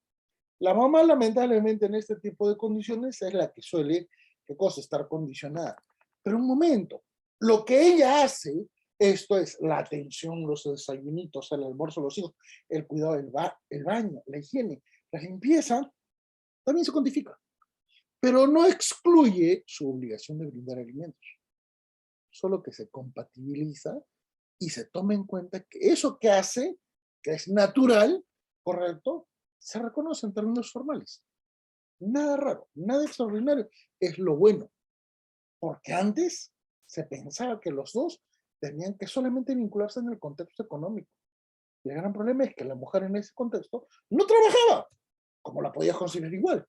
La mamá, lamentablemente, en este tipo de condiciones es la que suele, ¿qué cosa? Estar condicionada. Pero un momento, lo que ella hace, esto es la atención, los desayunitos, el almuerzo, los hijos, el cuidado el baño, la higiene, la limpieza, también se cuantifica. Pero no excluye su obligación de brindar alimentos. Solo que se compatibiliza y se toma en cuenta que eso que hace, que es natural, correcto, se reconoce en términos formales. Nada raro, nada extraordinario. Es lo bueno. Porque antes se pensaba que los dos tenían que solamente vincularse en el contexto económico. Y el gran problema es que la mujer en ese contexto no trabajaba, como la podías considerar igual.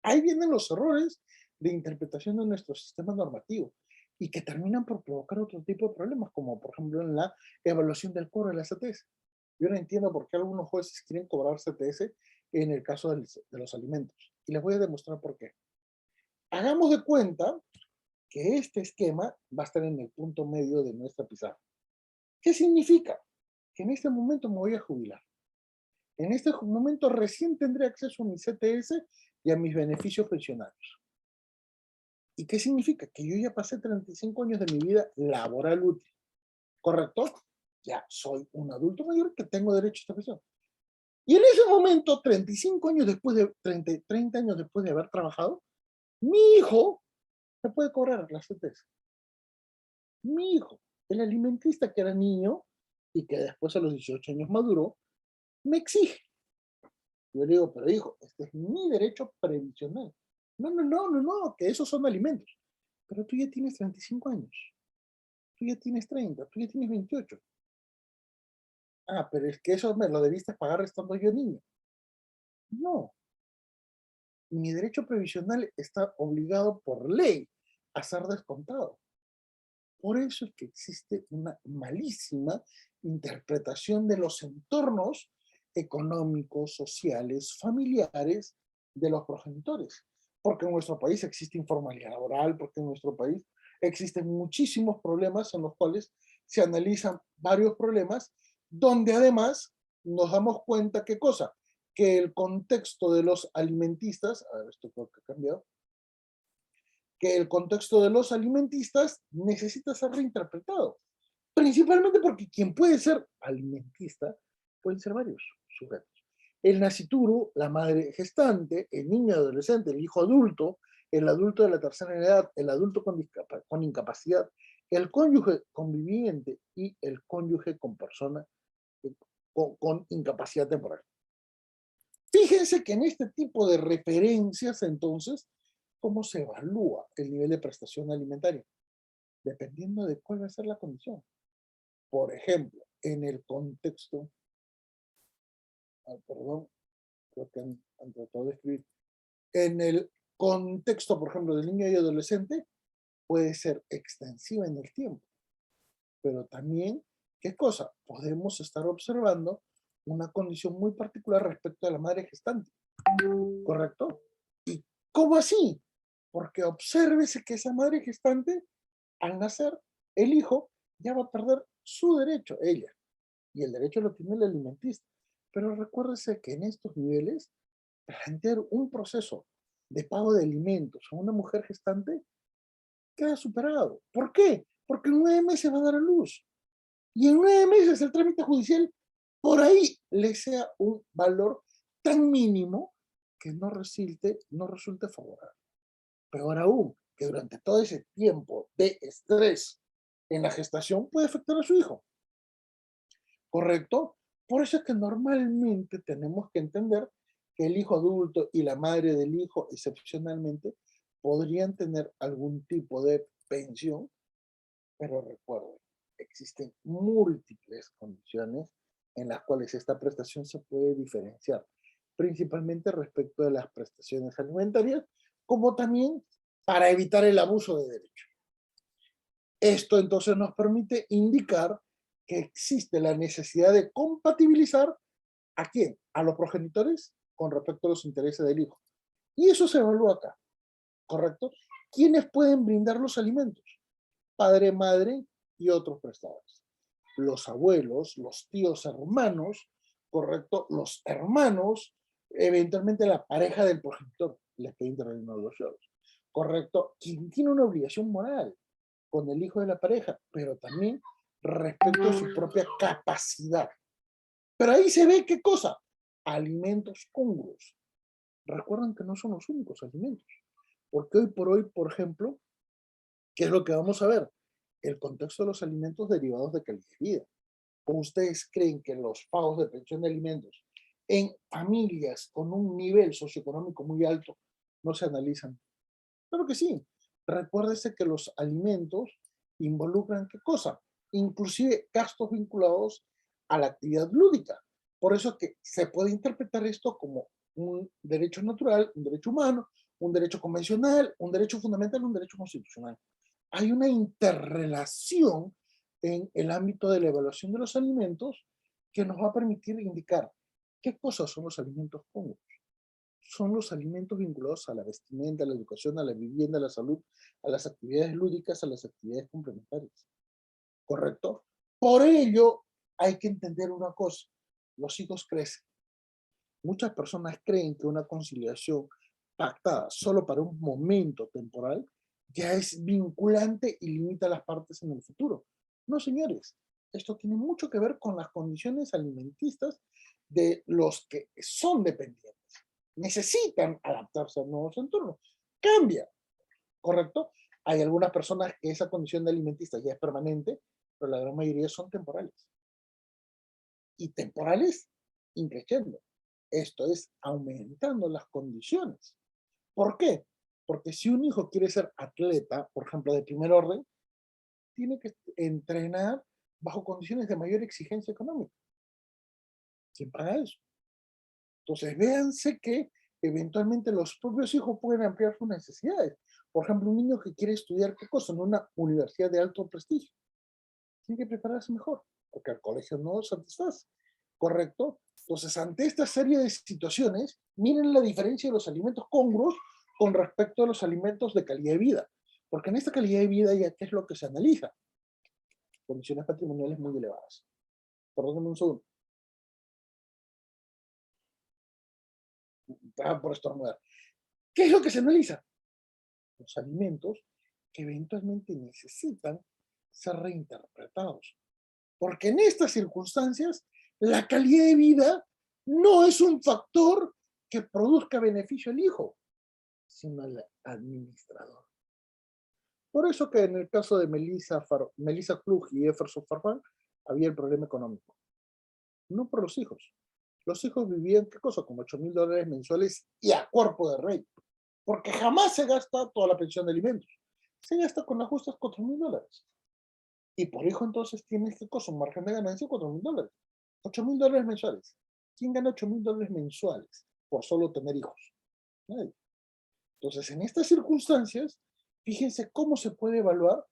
Ahí vienen los errores de interpretación de nuestro sistema normativo y que terminan por provocar otro tipo de problemas, como por ejemplo en la evaluación del cobro de la CTS. Yo no entiendo por qué algunos jueces quieren cobrar CTS en el caso de los alimentos. Y les voy a demostrar por qué. Hagamos de cuenta que este esquema va a estar en el punto medio de nuestra pizarra. ¿Qué significa? Que en este momento me voy a jubilar. En este momento recién tendré acceso a mi CTS y a mis beneficios pensionarios. ¿Y qué significa? Que yo ya pasé 35 años de mi vida laboral útil. ¿Correcto? Ya soy un adulto mayor que tengo derecho a esta pensión. Y en ese momento, 35 años después de, 30 años después de haber trabajado, mi hijo me puede cobrar la CTS. Mi hijo, el alimentista que era niño y que después a los 18 años maduró, me exige. Yo le digo, pero hijo, este es mi derecho previsional. No, que esos son alimentos. Pero tú ya tienes 35 años, tú ya tienes 30, tú ya tienes 28. Ah, pero es que eso me lo debiste pagar estando yo niño. No, mi derecho previsional está obligado por ley a ser descontado. Por eso es que existe una malísima interpretación de los entornos económicos, sociales, familiares de los progenitores. Porque en nuestro país existe informalidad laboral, porque en nuestro país existen muchísimos problemas en los cuales se analizan varios problemas, donde además nos damos cuenta, ¿qué cosa? Que el contexto de los alimentistas, a ver, esto creo que ha cambiado, que el contexto de los alimentistas necesita ser reinterpretado. Principalmente porque quien puede ser alimentista pueden ser varios sujetos. El nascituro, la madre gestante, el niño adolescente, el hijo adulto, el adulto de la tercera edad, el adulto con incapacidad, el cónyuge conviviente y el cónyuge con persona con incapacidad temporal. Fíjense que en este tipo de referencias, entonces, ¿cómo se evalúa el nivel de prestación alimentaria? Dependiendo de cuál va a ser la condición. Por ejemplo, en el contexto, perdón, creo que han tratado de escribir, en el contexto, por ejemplo, del niño y adolescente, puede ser extensiva en el tiempo, pero también, ¿qué cosa? Podemos estar observando una condición muy particular respecto a la madre gestante, ¿correcto? ¿Y cómo así? Porque obsérvese que esa madre gestante, al nacer, el hijo ya va a perder su derecho, ella, y el derecho lo tiene el alimentista. Pero recuérdese que en estos niveles, plantear un proceso de pago de alimentos a una mujer gestante queda superado. ¿Por qué? Porque en 9 meses va a dar a luz. Y en 9 meses el trámite judicial, por ahí le sea un valor tan mínimo que no resulte favorable. Peor aún, que durante todo ese tiempo de estrés en la gestación puede afectar a su hijo. ¿Correcto? Por eso es que normalmente tenemos que entender que el hijo adulto y la madre del hijo, excepcionalmente, podrían tener algún tipo de pensión, pero recuerden, existen múltiples condiciones en las cuales esta prestación se puede diferenciar, principalmente respecto de las prestaciones alimentarias, como también para evitar el abuso de derecho. Esto entonces nos permite indicar que existe la necesidad de compatibilizar ¿a quién? A los progenitores con respecto a los intereses del hijo. Y eso se evalúa acá, ¿correcto? ¿Quiénes pueden brindar los alimentos? Padre, madre y otros prestadores. Los abuelos, los tíos hermanos, ¿correcto? Los hermanos, eventualmente la pareja del progenitor, les pedí intervenir los hijos, ¿correcto? Quien tiene una obligación moral con el hijo de la pareja, pero también respecto a su propia capacidad. Pero ahí se ve qué cosa, alimentos congruos. Recuerden que no son los únicos alimentos, porque hoy por hoy, por ejemplo, ¿qué es lo que vamos a ver? El contexto de los alimentos derivados de calidad de vida. ¿O ustedes creen que los pagos de pensión de alimentos en familias con un nivel socioeconómico muy alto no se analizan? Claro que sí. Recuérdese que los alimentos involucran ¿qué cosa? Inclusive gastos vinculados a la actividad lúdica. Por eso es que se puede interpretar esto como un derecho natural, un derecho humano, un derecho convencional, un derecho fundamental, un derecho constitucional. Hay una interrelación en el ámbito de la evaluación de los alimentos que nos va a permitir indicar qué cosas son los alimentos cómodos. Son los alimentos vinculados a la vestimenta, a la educación, a la vivienda, a la salud, a las actividades lúdicas, a las actividades complementarias. ¿Correcto? Por ello, hay que entender una cosa. Los hijos crecen. Muchas personas creen que una conciliación pactada solo para un momento temporal ya es vinculante y limita a las partes en el futuro. No, señores. Esto tiene mucho que ver con las condiciones alimentistas de los que son dependientes. Necesitan adaptarse a nuevos entornos. Cambia, ¿correcto? Hay algunas personas que esa condición de alimentista ya es permanente, pero la gran mayoría son temporales. Y temporales increciendo. Esto es aumentando las condiciones. ¿Por qué? Porque si un hijo quiere ser atleta, por ejemplo, de primer orden, tiene que entrenar bajo condiciones de mayor exigencia económica. ¿Quién paga eso? Entonces, véanse que eventualmente los propios hijos pueden ampliar sus necesidades. Por ejemplo, un niño que quiere estudiar qué cosa en una universidad de alto prestigio, tiene que prepararse mejor, porque el colegio no satisface. ¿Correcto? Entonces, ante esta serie de situaciones, miren la diferencia de los alimentos congruos con respecto a los alimentos de calidad de vida. Porque en esta calidad de vida ya qué es lo que se analiza. Condiciones patrimoniales muy elevadas. Perdónenme un segundo. Por estornudar. ¿Qué es lo que se analiza? los alimentos que eventualmente necesitan ser reinterpretados. Porque en estas circunstancias, la calidad de vida no es un factor que produzca beneficio al hijo, sino al administrador. Por eso que en el caso de Melissa Klug y Jefferson Farfán había el problema económico. No por los hijos. Los hijos vivían, ¿qué cosa? Como $8,000 mensuales y a cuerpo de rey. Porque jamás se gasta toda la pensión de alimentos. Se gasta con las justas $4,000. Y por hijo entonces tienes, ¿qué cosa? Un margen de ganancia de $4,000. $8,000 mensuales. ¿Quién gana $8,000 mensuales por solo tener hijos? Nadie. Entonces, en estas circunstancias, fíjense cómo se puede evaluar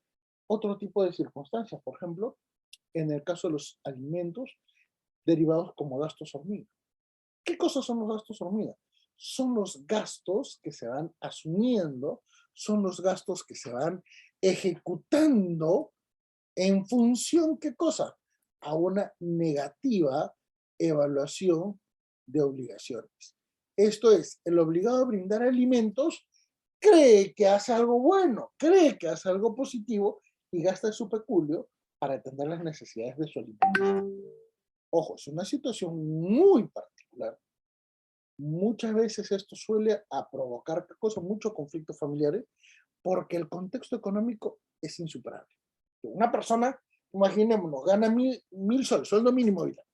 otro tipo de circunstancias. Por ejemplo, en el caso de los alimentos derivados como gastos hormiga. ¿Qué cosas son los gastos hormiga? Son los gastos que se van asumiendo, son los gastos que se van ejecutando en función, ¿qué cosa? A una negativa evaluación de obligaciones. Esto es, el obligado a brindar alimentos cree que hace algo bueno, cree que hace algo positivo y gasta su peculio para atender las necesidades de su alimento. Ojo, es una situación muy particular. Muchas veces esto suele a provocar cosas, muchos conflictos familiares, porque el contexto económico es insuperable. Una persona, imaginémonos, gana mil soles, sueldo mínimo vital,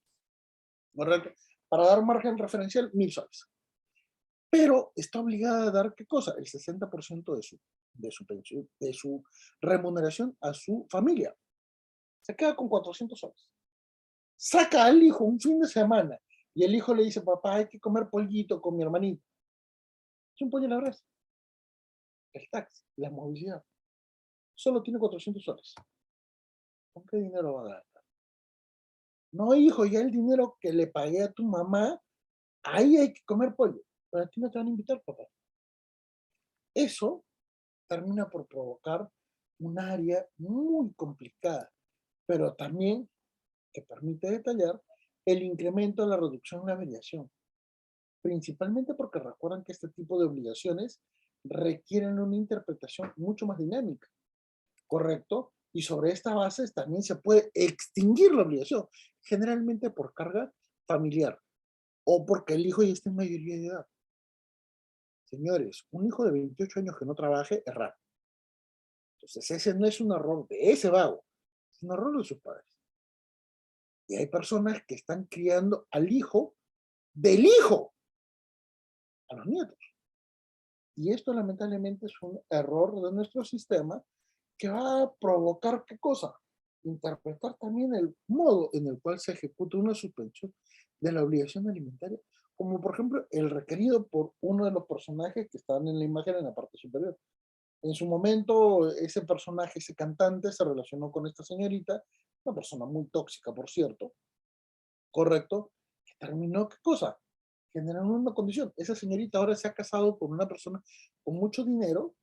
¿correcto? Para dar margen referencial, 1,000 soles. Pero está obligada a dar, ¿qué cosa? El 60% de su pensión, de su remuneración a su familia. Se queda con 400 soles. Saca al hijo un fin de semana y el hijo le dice, papá, hay que comer pollito con mi hermanito. Es un pollo a la brasa. El taxi, la movilidad. Solo tiene 400 soles. ¿Con qué dinero va a gastar? No, hijo, ya el dinero que le pagué a tu mamá, ahí hay que comer pollo. Pero a ti no te van a invitar, papá. Eso termina por provocar un área muy complicada, pero también que permite detallar el incremento de la reducción de la mediación. Principalmente porque recuerdan que este tipo de obligaciones requieren una interpretación mucho más dinámica, ¿correcto? Y sobre esta base también se puede extinguir la obligación, generalmente por carga familiar o porque el hijo ya está en mayoría de edad. Señores, un hijo de 28 años que no trabaje es raro. Entonces ese no es un error de ese vago, es un error de sus padres. Y hay personas que están criando al hijo del hijo a los nietos. Y esto lamentablemente es un error de nuestro sistema que va a provocar ¿qué cosa? Interpretar también el modo en el cual se ejecuta una suspensión de la obligación alimentaria, como por ejemplo el requerido por uno de los personajes que están en la imagen en la parte superior. En su momento, ese personaje, ese cantante, se relacionó con esta señorita, una persona muy tóxica, por cierto, correcto, que terminó, ¿qué cosa? Generando una condición. Esa señorita ahora se ha casado con una persona con mucho dinero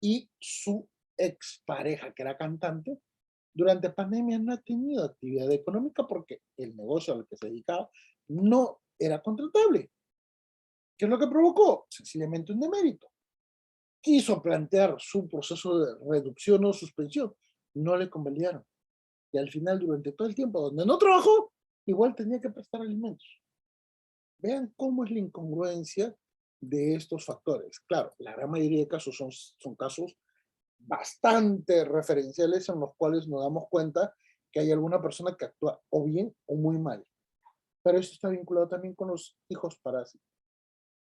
y su expareja, que era cantante, durante pandemia no ha tenido actividad económica porque el negocio al que se dedicaba no era contratable. ¿Qué es lo que provocó? Sencillamente un demérito. Quiso plantear su proceso de reducción o suspensión, no le convalidaron. Y al final, durante todo el tiempo donde no trabajó, igual tenía que prestar alimentos. Vean cómo es la incongruencia de estos factores. Claro, la gran mayoría de casos son casos bastante referenciales en los cuales nos damos cuenta que hay alguna persona que actúa o bien o muy mal. Pero esto está vinculado también con los hijos parásitos,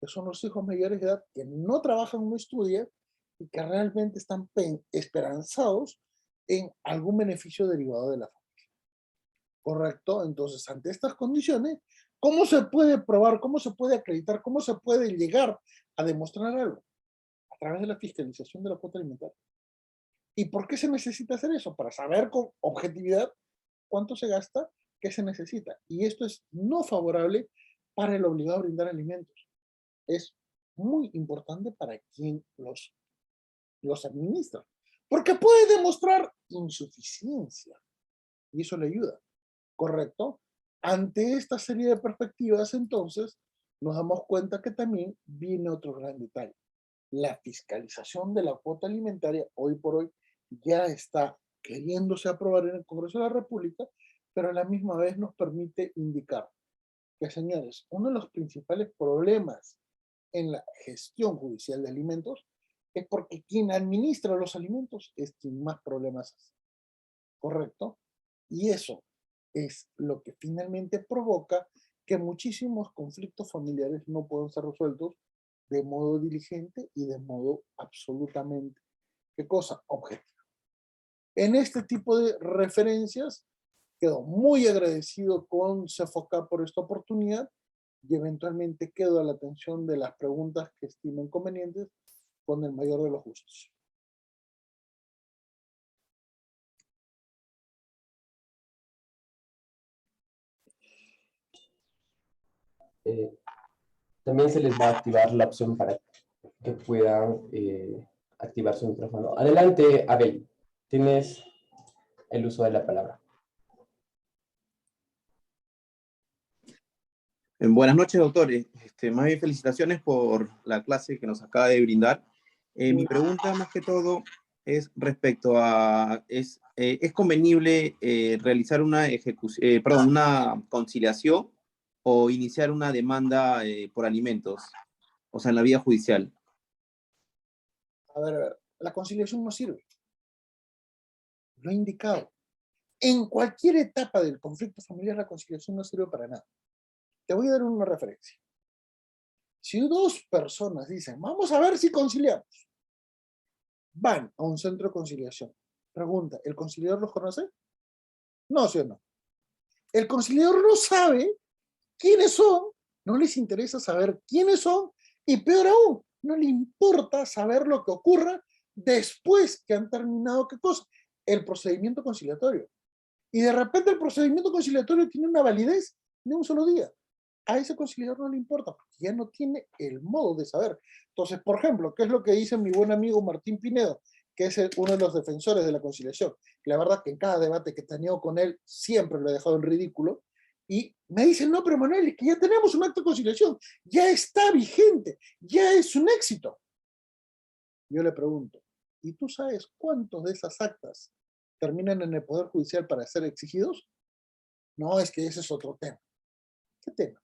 que son los hijos mayores de edad que no trabajan, no estudian y que realmente están esperanzados en algún beneficio derivado de la familia. ¿Correcto? Entonces, ante estas condiciones, ¿cómo se puede probar, cómo se puede acreditar, cómo se puede llegar a demostrar algo? A través de la fiscalización de la cuota alimentaria. ¿Y por qué se necesita hacer eso? Para saber con objetividad cuánto se gasta, qué se necesita. Y esto es no favorable para el obligado a brindar alimentos. Es muy importante para quien los administra. Porque puede demostrar insuficiencia. Y eso le ayuda. ¿Correcto? Ante esta serie de perspectivas, entonces, nos damos cuenta que también viene otro gran detalle. la fiscalización de la cuota alimentaria hoy por hoy ya está queriéndose aprobar en el Congreso de la República, pero a la misma vez nos permite indicar que, señores, uno de los principales problemas en la gestión judicial de alimentos es porque quien administra los alimentos es quien más problemas hace, ¿correcto? Y eso es lo que finalmente provoca que muchísimos conflictos familiares no puedan ser resueltos de modo diligente y de modo absolutamente, ¿qué cosa? Objetivo. En este tipo de referencias, quedo muy agradecido con CEFOCA por esta oportunidad y eventualmente quedo a la atención de las preguntas que estimen convenientes con el mayor de los gustos. También se les va a activar la opción para que puedan activar su micrófono. Adelante, Abel. Tienes el uso de la palabra. Buenas noches, doctores. Más bien felicitaciones por la clase que nos acaba de brindar. Mi pregunta, más que todo, es respecto a, ¿es convenible realizar una una conciliación o iniciar una demanda por alimentos, o sea, en la vía judicial? A ver, la conciliación no sirve. Lo he indicado. En cualquier etapa del conflicto familiar, la conciliación no sirve para nada. Te voy a dar una referencia. Si dos personas dicen, vamos a ver si conciliamos, van a un centro de conciliación. Pregunta, ¿el conciliador los conoce? No, sí o no. El conciliador no sabe quiénes son, no les interesa saber quiénes son, y peor aún, no le importa saber lo que ocurra después que han terminado, ¿qué cosa? El procedimiento conciliatorio. Y de repente el procedimiento conciliatorio tiene una validez de un solo día. A ese conciliador no le importa, porque ya no tiene el modo de saber. Entonces, por ejemplo, ¿qué es lo que dice mi buen amigo Martín Pinedo, que es uno de los defensores de la conciliación? La verdad que en cada debate que he tenido con él, siempre lo he dejado en ridículo, y me dicen, no, pero Manuel, es que ya tenemos un acto de conciliación, ya está vigente, ya es un éxito. Yo le pregunto, ¿y tú sabes cuántos de esas actas terminan en el Poder Judicial para ser exigidos? No, es que ese es otro tema. ¿Qué tema?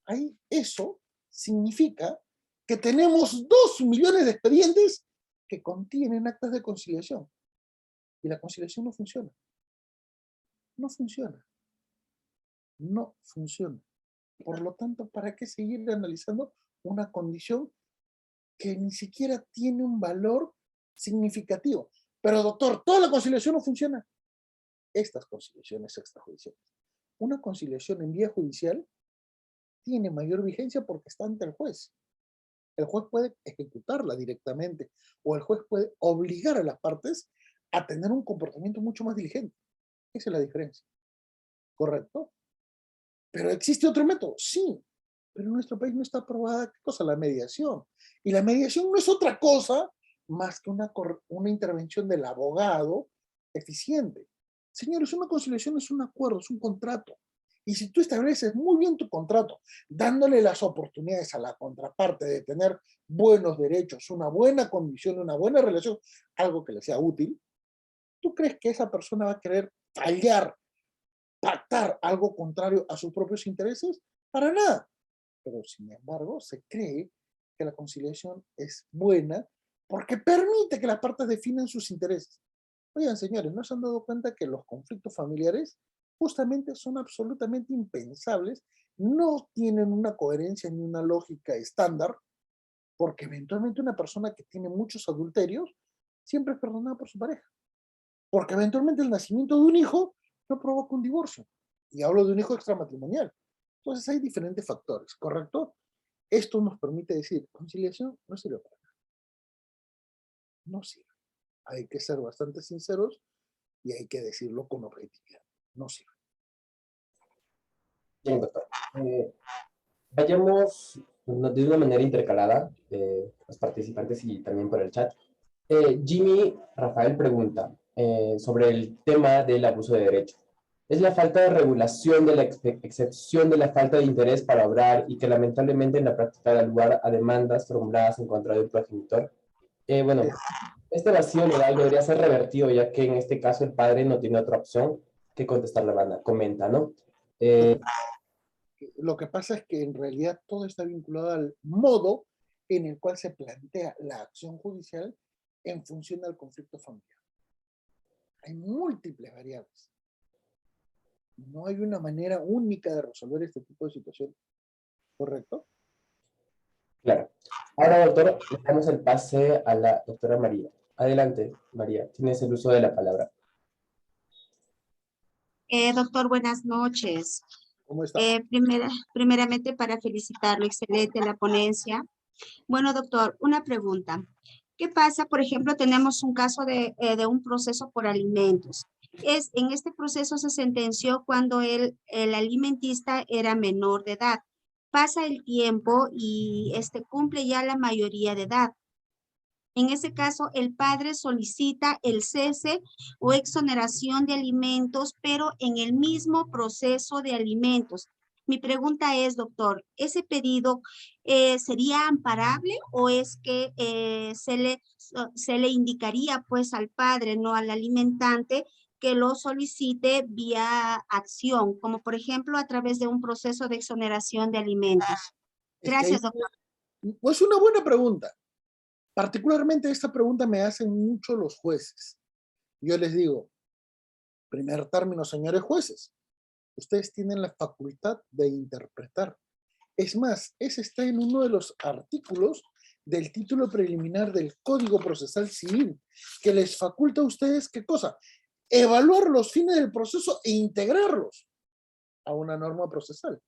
Ahí eso significa que tenemos 2 millones de expedientes que contienen actas de conciliación. Y la conciliación no funciona. No funciona. No funciona. Por lo tanto, ¿para qué seguir analizando una condición que ni siquiera tiene un valor significativo? Pero doctor, ¿toda la conciliación no funciona? Estas conciliaciones extrajudiciales. Una conciliación en vía judicial tiene mayor vigencia porque está ante el juez. El juez puede ejecutarla directamente o el juez puede obligar a las partes a tener un comportamiento mucho más diligente. Esa es la diferencia. ¿Correcto? ¿Pero existe otro método? Sí, pero en nuestro país no está aprobada, ¿qué cosa? La mediación. Y la mediación no es otra cosa más que una intervención del abogado eficiente. Señores, una conciliación es un acuerdo, es un contrato. Y si tú estableces muy bien tu contrato, dándole las oportunidades a la contraparte de tener buenos derechos, una buena condición, una buena relación, algo que le sea útil, ¿tú crees que esa persona va a querer fallar, pactar algo contrario a sus propios intereses? Para nada. Pero sin embargo, se cree que la conciliación es buena porque permite que las partes definan sus intereses. Oigan, señores, ¿no se han dado cuenta que los conflictos familiares justamente son absolutamente impensables? No tienen una coherencia ni una lógica estándar, porque eventualmente una persona que tiene muchos adulterios siempre es perdonada por su pareja. Porque eventualmente el nacimiento de un hijo no provoca un divorcio. Y hablo de un hijo extramatrimonial. Entonces hay diferentes factores, ¿correcto? Esto nos permite decir, conciliación no sirve para nada. No sirve. Hay que ser bastante sinceros y hay que decirlo con objetividad. No sirve. Bien, doctor. Vayamos de una manera intercalada, los participantes y también por el chat. Jimmy Rafael pregunta sobre el tema del abuso de derecho. es la falta de regulación de la excepción de la falta de interés para obrar y que lamentablemente en la práctica da lugar a demandas formuladas en contra del progenitor. Bueno, este vacío legal debería ser revertido, ya que en este caso el padre no tiene otra opción que contestar la banda. Comenta, ¿no? Lo que pasa es que en realidad todo está vinculado al modo en el cual se plantea la acción judicial en función del conflicto familiar. Hay múltiples variables. No hay una manera única de resolver este tipo de situaciones. ¿Correcto? Claro. Ahora, doctor, le damos el pase a la doctora María. Adelante, María, tienes el uso de la palabra. Doctor, buenas noches. ¿Cómo está? Primeramente para felicitarlo, excelente la ponencia. Bueno, doctor, una pregunta. ¿Qué pasa? Por ejemplo, tenemos un caso de un proceso por alimentos. En este proceso se sentenció cuando el alimentista era menor de edad. Pasa el tiempo y cumple ya la mayoría de edad. En ese caso, el padre solicita el cese o exoneración de alimentos, pero en el mismo proceso de alimentos. Mi pregunta es, doctor, ¿ese pedido sería amparable o es que se le indicaría pues al padre, no al alimentante, que lo solicite vía acción, como por ejemplo a través de un proceso de exoneración de alimentos? Gracias, doctor. Pues una buena pregunta. Particularmente esta pregunta me hacen mucho los jueces. Yo les digo, primer término, señores jueces, ustedes tienen la facultad de interpretar. Es más, ese está en uno de los artículos del título preliminar del Código Procesal Civil, que les faculta a ustedes, ¿qué cosa? Evaluar los fines del proceso e integrarlos a una norma procesal.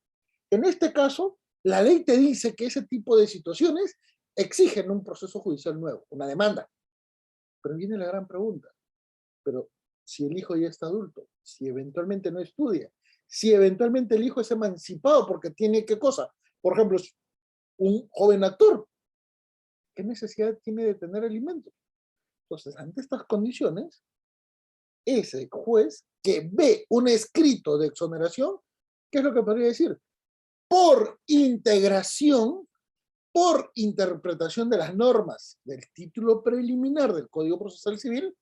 En este caso, la ley te dice que ese tipo de situaciones exigen un proceso judicial nuevo, una demanda. Pero viene la gran pregunta. Pero si el hijo ya está adulto, si eventualmente no estudia, si eventualmente el hijo es emancipado porque tiene qué cosa, por ejemplo, es un joven actor, ¿qué necesidad tiene de tener alimentos? Entonces, ante estas condiciones, ese juez que ve un escrito de exoneración, ¿qué es lo que podría decir? Por integración, por interpretación de las normas del título preliminar del Código Procesal Civil,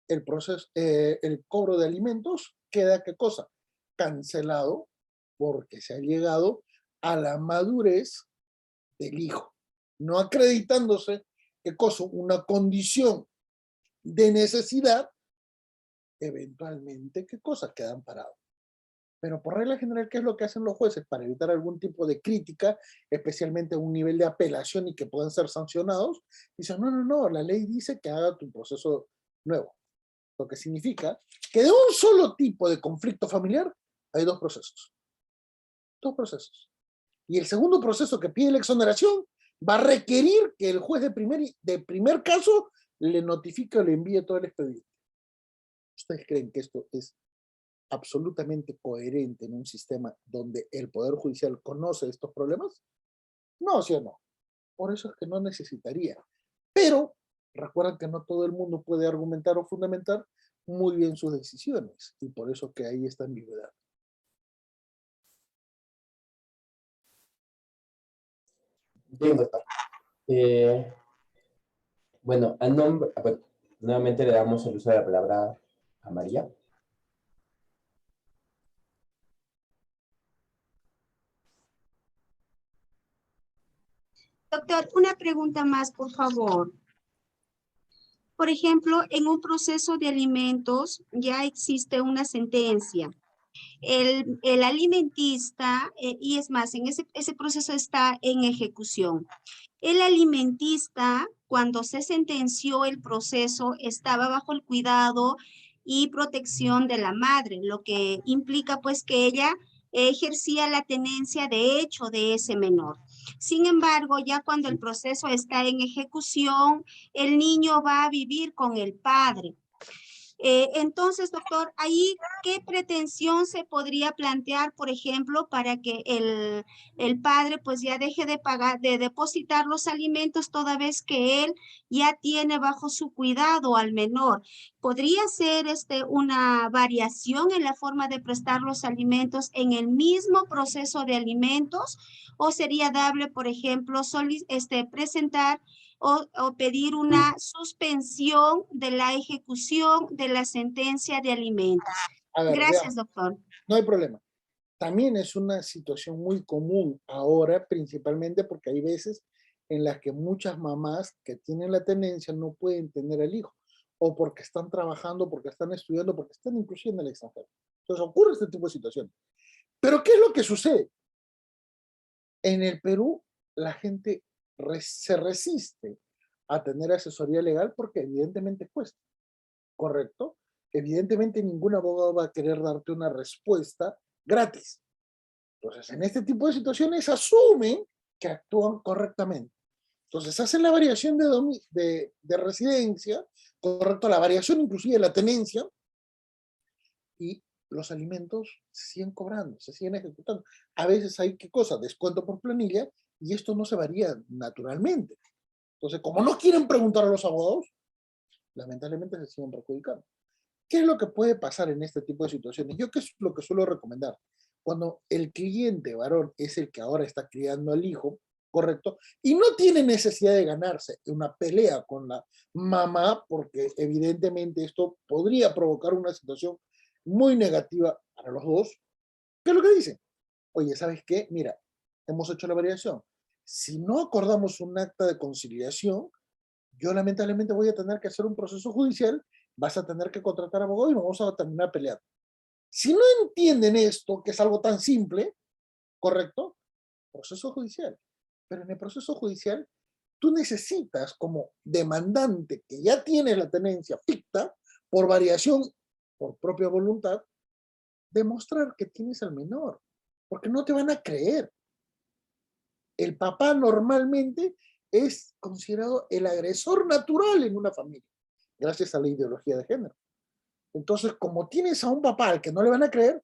el cobro de alimentos queda, ¿qué cosa? Cancelado, porque se ha llegado a la madurez del hijo, no acreditándose, ¿qué cosa? Una condición de necesidad, eventualmente, ¿qué cosa? Quedan parados. Pero por regla general, ¿qué es lo que hacen los jueces para evitar algún tipo de crítica, especialmente a un nivel de apelación y que puedan ser sancionados? Dicen, no, la ley dice que haga tu proceso nuevo. Lo que significa que de un solo tipo de conflicto familiar hay dos procesos. Dos procesos. Y el segundo proceso que pide la exoneración va a requerir que el juez de primer caso le notifique o le envíe todo el expediente. ¿Ustedes creen que esto es absolutamente coherente en un sistema donde el Poder Judicial conoce estos problemas? No, ¿sí o no? Por eso es que no necesitaría. Pero recuerden que no todo el mundo puede argumentar o fundamentar muy bien sus decisiones, y por eso que hay esta ambigüedad. Bien, doctor. Bueno, nuevamente le damos el uso de la palabra a María. Doctor, una pregunta más, por favor. Por ejemplo, en un proceso de alimentos ya existe una sentencia. El alimentista, y es más, en ese proceso está en ejecución. El alimentista, cuando se sentenció el proceso, estaba bajo el cuidado y protección de la madre, lo que implica pues que ella ejercía la tenencia de hecho de ese menor. Sin embargo, ya cuando el proceso está en ejecución, el niño va a vivir con el padre. Entonces, doctor, ahí, ¿qué pretensión se podría plantear, por ejemplo, para que el padre pues ya deje de pagar, de depositar los alimentos toda vez que él ya tiene bajo su cuidado al menor? ¿Podría ser una variación en la forma de prestar los alimentos en el mismo proceso de alimentos? ¿O sería dable, por ejemplo, presentar o pedir una suspensión de la ejecución de la sentencia de alimentos? A ver, Gracias, veamos, doctor. no hay problema. También es una situación muy común ahora, principalmente porque hay veces en las que muchas mamás que tienen la tenencia no pueden tener al hijo, o porque están trabajando, porque están estudiando, porque están inclusive en el extranjero. Entonces ocurre este tipo de situaciones. Pero ¿qué es lo que sucede? En el Perú, la gente se resiste a tener asesoría legal porque evidentemente cuesta, ¿correcto? Evidentemente ningún abogado va a querer darte una respuesta gratis. Entonces, en este tipo de situaciones asumen que actúan correctamente. Entonces, hacen la variación de residencia, correcto, la variación inclusive de la tenencia, y los alimentos se siguen cobrando, se siguen ejecutando. A veces hay, ¿qué cosa? Descuento por planilla, y esto no se varía naturalmente. Entonces, como no quieren preguntar a los abogados, lamentablemente se siguen perjudicando. ¿Qué es lo que puede pasar en este tipo de situaciones? Yo, ¿qué es lo que suelo recomendar? Cuando el cliente varón es el que ahora está criando al hijo, ¿correcto? Y no tiene necesidad de ganarse una pelea con la mamá, porque evidentemente esto podría provocar una situación muy negativa para los dos. ¿Qué es lo que dicen? Oye, ¿sabes qué? Mira, hemos hecho la variación. Si no acordamos un acta de conciliación, yo lamentablemente voy a tener que hacer un proceso judicial, vas a tener que contratar abogado y nos vamos a terminar peleando. Si no entienden esto, que es algo tan simple, ¿correcto? Proceso judicial. Pero en el proceso judicial, tú necesitas como demandante que ya tiene la tenencia ficta, por variación, por propia voluntad, demostrar que tienes al menor, porque no te van a creer. El papá normalmente es considerado el agresor natural en una familia, gracias a la ideología de género. Entonces, como tienes a un papá al que no le van a creer,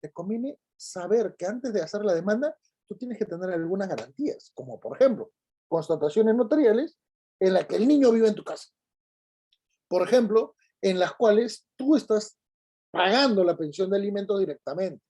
te conviene saber que antes de hacer la demanda, tú tienes que tener algunas garantías, como por ejemplo, constataciones notariales en las que el niño vive en tu casa. Por ejemplo, en las cuales tú estás pagando la pensión de alimentos directamente.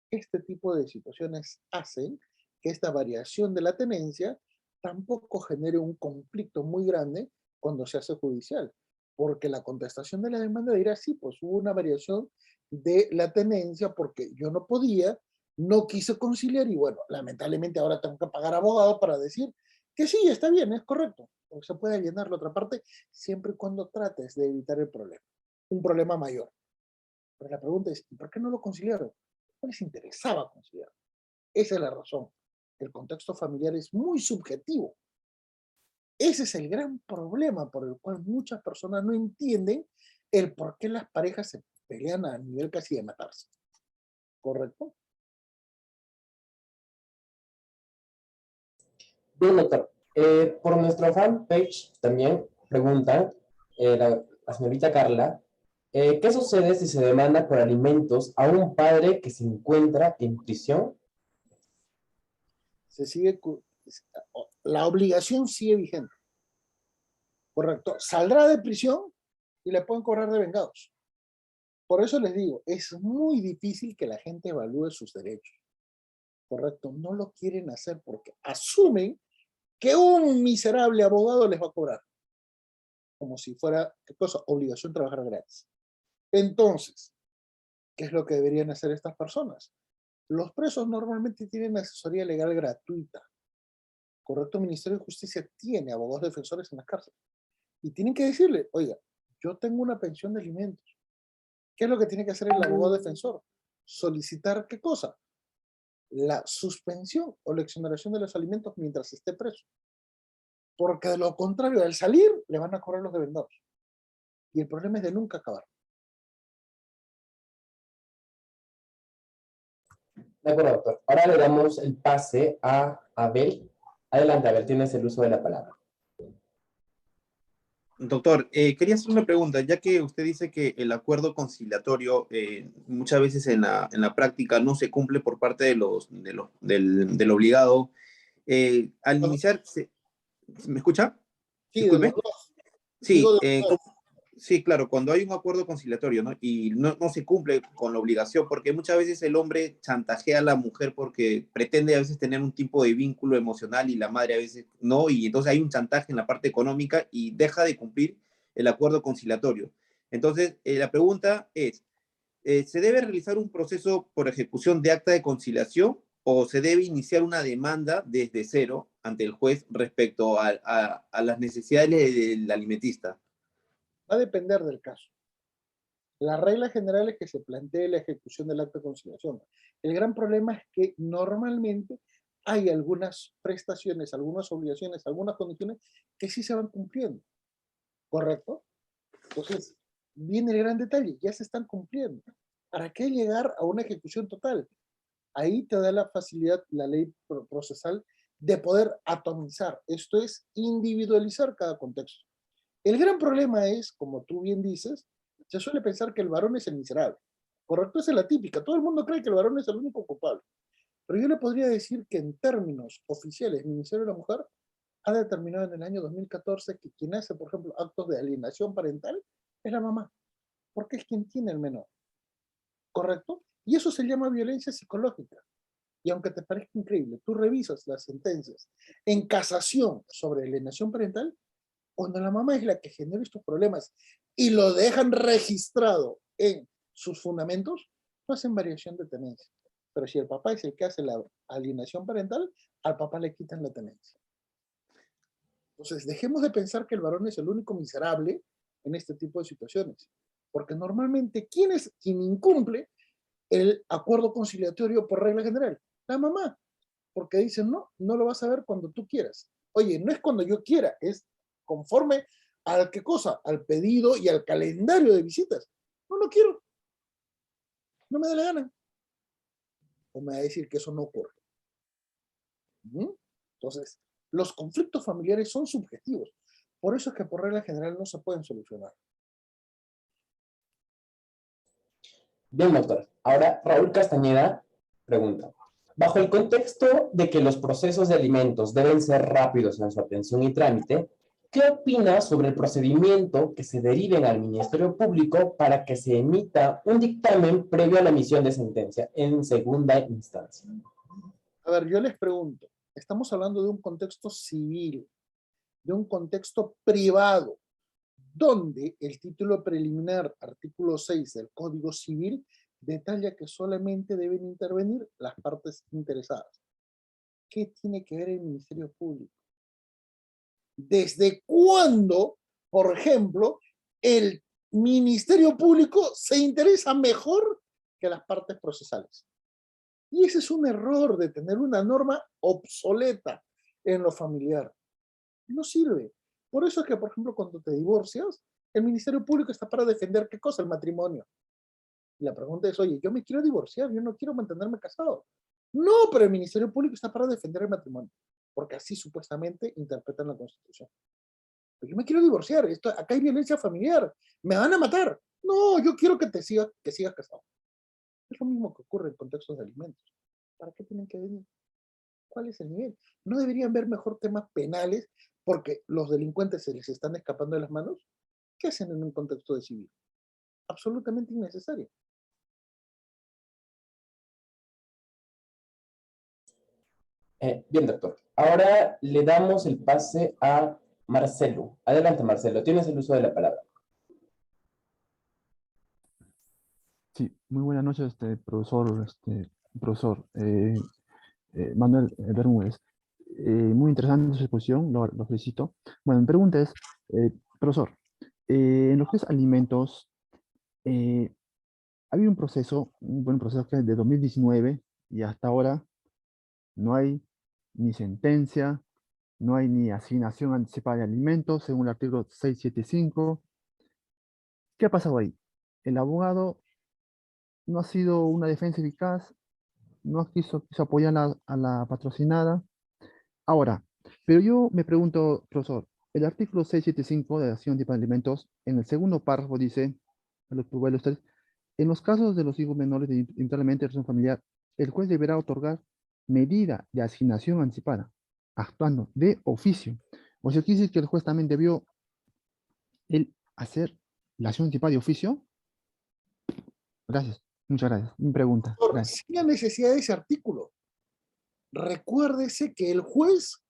Este tipo de situaciones hacen que esta variación de la tenencia tampoco genere un conflicto muy grande cuando se hace judicial, porque la contestación de la demanda dirá, sí, pues hubo una variación de la tenencia porque yo no podía, no quise conciliar y bueno, lamentablemente ahora tengo que pagar abogado para decir que sí, está bien, es correcto, o se puede llenar la otra parte siempre y cuando trates de evitar el problema, un problema mayor. Pero la pregunta es, ¿y por qué no lo conciliaron? No les interesaba conciliar. Esa es la razón. El contexto familiar es muy subjetivo. Ese es el gran problema por el cual muchas personas no entienden el por qué las parejas se pelean a nivel casi de matarse. ¿Correcto? Bien, doctor. Por nuestra fanpage también preguntan la señorita Carla, ¿qué sucede si se demanda por alimentos a un padre que se encuentra en prisión? Se sigue, la obligación sigue vigente. ¿Correcto? Saldrá de prisión y le pueden cobrar de vengados. Por eso les digo, es muy difícil que la gente evalúe sus derechos. ¿Correcto? No lo quieren hacer porque asumen que un miserable abogado les va a cobrar. Como si fuera, ¿qué cosa? Obligación trabajar gratis. Entonces, ¿qué es lo que deberían hacer estas personas? Los presos normalmente tienen asesoría legal gratuita. ¿Correcto? El Ministerio de Justicia tiene abogados defensores en las cárceles. Y tienen que decirle, oiga, yo tengo una pensión de alimentos. ¿Qué es lo que tiene que hacer el abogado defensor? Solicitar, ¿qué cosa? La suspensión o la exoneración de los alimentos mientras esté preso. Porque de lo contrario, al salir, le van a cobrar los devengados. Y el problema es de nunca acabar. De acuerdo, doctor. Ahora le damos el pase a Abel. Adelante, Abel, tienes el uso de la palabra. Doctor, quería hacer una pregunta, ya que usted dice que el acuerdo conciliatorio muchas veces en la práctica no se cumple por parte del obligado. Al iniciar, ¿me escucha? Sí, de los Disculpe. dos. Digo Sí, de los dos. sí, claro, cuando hay un acuerdo conciliatorio, ¿no? Y no se cumple con la obligación, porque muchas veces el hombre chantajea a la mujer porque pretende a veces tener un tipo de vínculo emocional y la madre a veces no, y entonces hay un chantaje en la parte económica y deja de cumplir el acuerdo conciliatorio. Entonces, la pregunta es, ¿se debe realizar un proceso por ejecución de acta de conciliación o se debe iniciar una demanda desde cero ante el juez respecto a las necesidades del alimentista? Va a depender del caso. La regla general es que se plantee la ejecución del acto de conciliación. El gran problema es que normalmente hay algunas prestaciones, algunas obligaciones, algunas condiciones que sí se van cumpliendo, ¿correcto? Entonces, viene el gran detalle, ya se están cumpliendo. ¿Para qué llegar a una ejecución total? Ahí te da la facilidad la ley procesal de poder atomizar, esto es, individualizar cada contexto. El gran problema es, como tú bien dices, se suele pensar que el varón es el miserable. Correcto, esa es la típica. Todo el mundo cree que el varón es el único culpable. Pero yo le podría decir que en términos oficiales, el Ministerio de la Mujer ha determinado en el año 2014 que quien hace, por ejemplo, actos de alienación parental es la mamá, porque es quien tiene el menor. ¿Correcto? Y eso se llama violencia psicológica. Y aunque te parezca increíble, tú revisas las sentencias en casación sobre alienación parental, cuando la mamá es la que genera estos problemas y lo dejan registrado en sus fundamentos, no hacen variación de tenencia. Pero si el papá es el que hace la alienación parental, al papá le quitan la tenencia. Entonces, dejemos de pensar que el varón es el único miserable en este tipo de situaciones. Porque normalmente, ¿quién es quien incumple el acuerdo conciliatorio por regla general? La mamá. Porque dicen, no, no lo vas a ver cuando tú quieras. Oye, no es cuando yo quiera, es conforme al qué cosa, al pedido y al calendario de visitas. No lo quiero, no me da la gana. O me va a decir que eso no ocurre. Entonces, los conflictos familiares son subjetivos. Por eso es que por regla general no se pueden solucionar. Bien, doctor. Ahora, Raúl Castañeda pregunta. Bajo el contexto de que los procesos de alimentos deben ser rápidos en su atención y trámite, ¿qué opina sobre el procedimiento que se deriven al Ministerio Público para que se emita un dictamen previo a la emisión de sentencia en segunda instancia? A ver, yo les pregunto, estamos hablando de un contexto civil, de un contexto privado, donde el título preliminar, artículo 6 del Código Civil, detalla que solamente deben intervenir las partes interesadas. ¿Qué tiene que ver el Ministerio Público? ¿Desde cuándo, por ejemplo, el Ministerio Público se interesa mejor que las partes procesales? Y ese es un error de tener una norma obsoleta en lo familiar. No sirve. Por eso es que, por ejemplo, cuando te divorcias, el Ministerio Público está para defender ¿qué cosa? El matrimonio. Y la pregunta es, oye, yo me quiero divorciar, yo no quiero mantenerme casado. No, pero el Ministerio Público está para defender el matrimonio, porque así supuestamente interpretan la Constitución. Pero yo me quiero divorciar, acá hay violencia familiar, me van a matar. No, yo quiero que sigas casado. Es lo mismo que ocurre en contextos de alimentos. ¿Para qué tienen que venir? ¿Cuál es el nivel? ¿No deberían ver mejor temas penales porque los delincuentes se les están escapando de las manos? ¿Qué hacen en un contexto de civil? Absolutamente innecesario. Bien, doctor. Ahora le damos el pase a Marcelo. Adelante, Marcelo. Tienes el uso de la palabra. Sí, muy buenas noches, profesor Manuel Bermúdez. Muy interesante su exposición, lo felicito. Bueno, mi pregunta es, profesor, en lo que es alimentos, ha habido un buen proceso que es de 2019 y hasta ahora no hay ni sentencia, no hay ni asignación anticipada de alimentos, según el artículo 675. ¿Qué ha pasado ahí? El abogado no ha sido una defensa eficaz, no quiso apoyar a la patrocinada. Ahora, pero yo me pregunto, profesor, el artículo 675 de la acción de alimentos, en el segundo párrafo dice, lo que voy a ilustrar, en los casos de los hijos menores de indudablemente relación familiar, el juez deberá otorgar medida de asignación anticipada, actuando de oficio. O sea, quiere decir que el juez también debió él hacer la acción anticipada de oficio. Gracias, muchas gracias. Mi pregunta. Gracias. Sin la necesidad de ese artículo. Recuérdese que el juez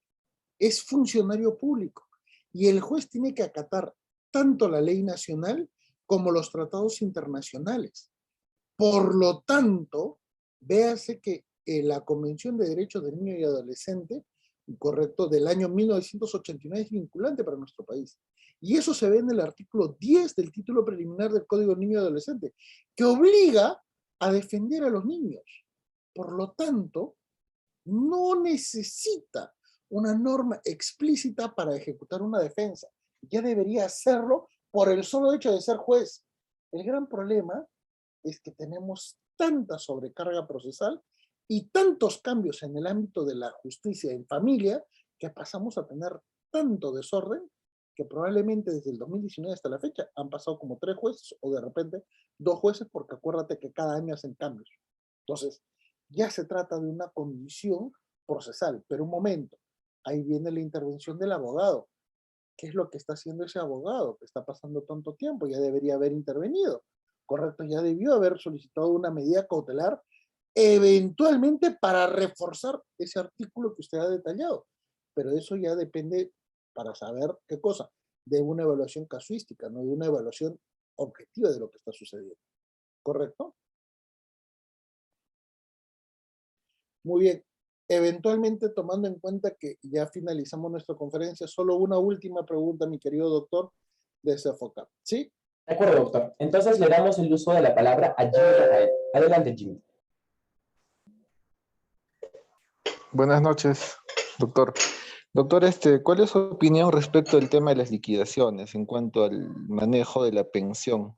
es funcionario público y el juez tiene que acatar tanto la ley nacional como los tratados internacionales. Por lo tanto, véase que la Convención de Derechos del Niño y Adolescente, correcto, del año 1989 es vinculante para nuestro país. Y eso se ve en el artículo 10 del título preliminar del Código Niño y Adolescente, que obliga a defender a los niños. Por lo tanto, no necesita una norma explícita para ejecutar una defensa. Ya debería hacerlo por el solo hecho de ser juez. El gran problema es que tenemos tanta sobrecarga procesal y tantos cambios en el ámbito de la justicia en familia que pasamos a tener tanto desorden que probablemente desde el 2019 hasta la fecha han pasado como 3 jueces o de repente 2 jueces, porque acuérdate que cada año hacen cambios. Entonces, ya se trata de una condición procesal. Pero un momento, ahí viene la intervención del abogado. ¿Qué es lo que está haciendo ese abogado? Que está pasando tanto tiempo, ya debería haber intervenido. Correcto, ya debió haber solicitado una medida cautelar, eventualmente para reforzar ese artículo que usted ha detallado. Pero eso ya depende para saber qué cosa, de una evaluación casuística, no de una evaluación objetiva de lo que está sucediendo. ¿Correcto? Muy bien. Eventualmente, tomando en cuenta que ya finalizamos nuestra conferencia, solo una última pregunta, mi querido doctor, de Sofocar. ¿Sí? De acuerdo, doctor. Entonces le damos el uso de la palabra a Jimmy Rafael. Adelante, Jimmy. Buenas noches, doctor. Doctor, ¿cuál es su opinión respecto al tema de las liquidaciones en cuanto al manejo de la pensión?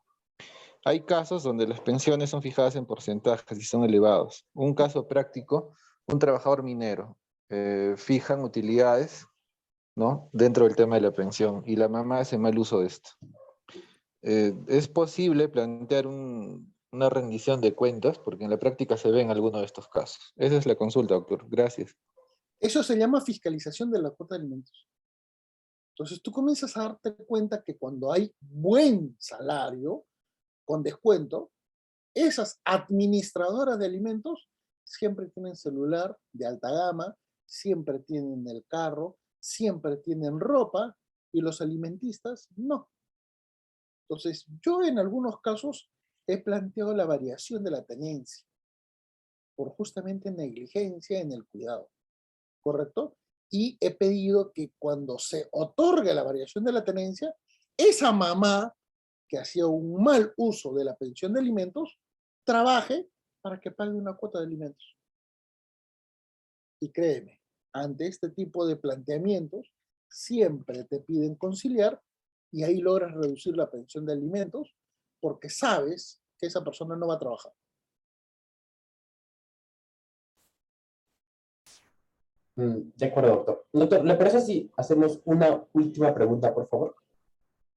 Hay casos donde las pensiones son fijadas en porcentajes y son elevados. Un caso práctico, un trabajador minero, fijan utilidades, ¿no?, dentro del tema de la pensión y la mamá hace mal uso de esto. ¿Es posible plantear una rendición de cuentas? Porque en la práctica se ven algunos de estos casos. Esa es la consulta, doctor. Gracias. Eso se llama fiscalización de la cuota de alimentos. Entonces tú comienzas a darte cuenta que cuando hay buen salario, con descuento, esas administradoras de alimentos siempre tienen celular de alta gama, siempre tienen el carro, siempre tienen ropa, y los alimentistas no. Entonces, yo en algunos casos he planteado la variación de la tenencia por justamente negligencia en el cuidado, ¿correcto? Y he pedido que cuando se otorgue la variación de la tenencia, esa mamá que hacía un mal uso de la pensión de alimentos, trabaje para que pague una cuota de alimentos. Y créeme, ante este tipo de planteamientos, siempre te piden conciliar y ahí logras reducir la pensión de alimentos porque sabes que esa persona no va a trabajar. De acuerdo, doctor. Doctor, ¿le parece si hacemos una última pregunta, por favor?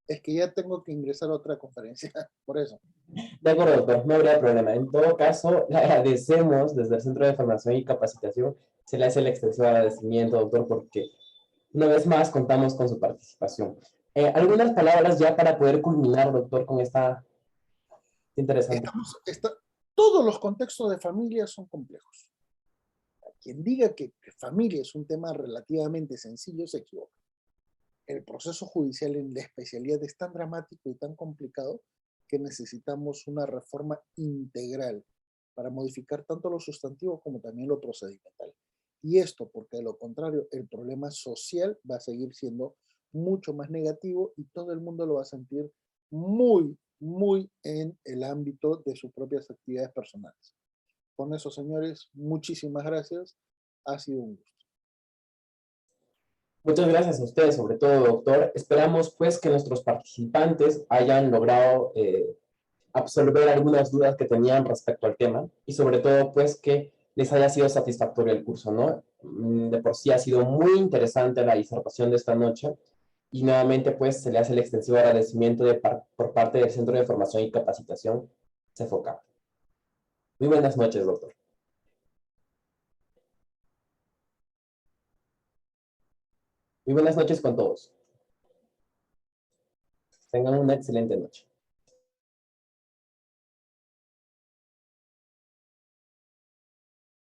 Es que ya tengo que ingresar a otra conferencia, por eso. De acuerdo, doctor, no habría problema. En todo caso, le agradecemos desde el Centro de Formación y Capacitación, se le hace el extensivo agradecimiento, doctor, porque una vez más contamos con su participación. Algunas palabras ya para poder culminar, doctor, con esta interesante. Todos los contextos de familia son complejos. Quien diga que familia es un tema relativamente sencillo se equivoca. El proceso judicial en la especialidad es tan dramático y tan complicado que necesitamos una reforma integral para modificar tanto lo sustantivo como también lo procedimental. Y esto porque de lo contrario el problema social va a seguir siendo mucho más negativo y todo el mundo lo va a sentir muy en el ámbito de sus propias actividades personales. Con eso, señores, muchísimas gracias. Ha sido un gusto. Muchas gracias a ustedes, sobre todo, doctor. Esperamos, pues, que nuestros participantes hayan logrado absorber algunas dudas que tenían respecto al tema y, sobre todo, pues, que les haya sido satisfactorio el curso, ¿no? De por sí ha sido muy interesante la disertación de esta noche Y nuevamente, pues, se le hace el extensivo agradecimiento por parte del Centro de Formación y Capacitación, CEFOCAP. Muy buenas noches, doctor. Muy buenas noches con todos. Tengan una excelente noche.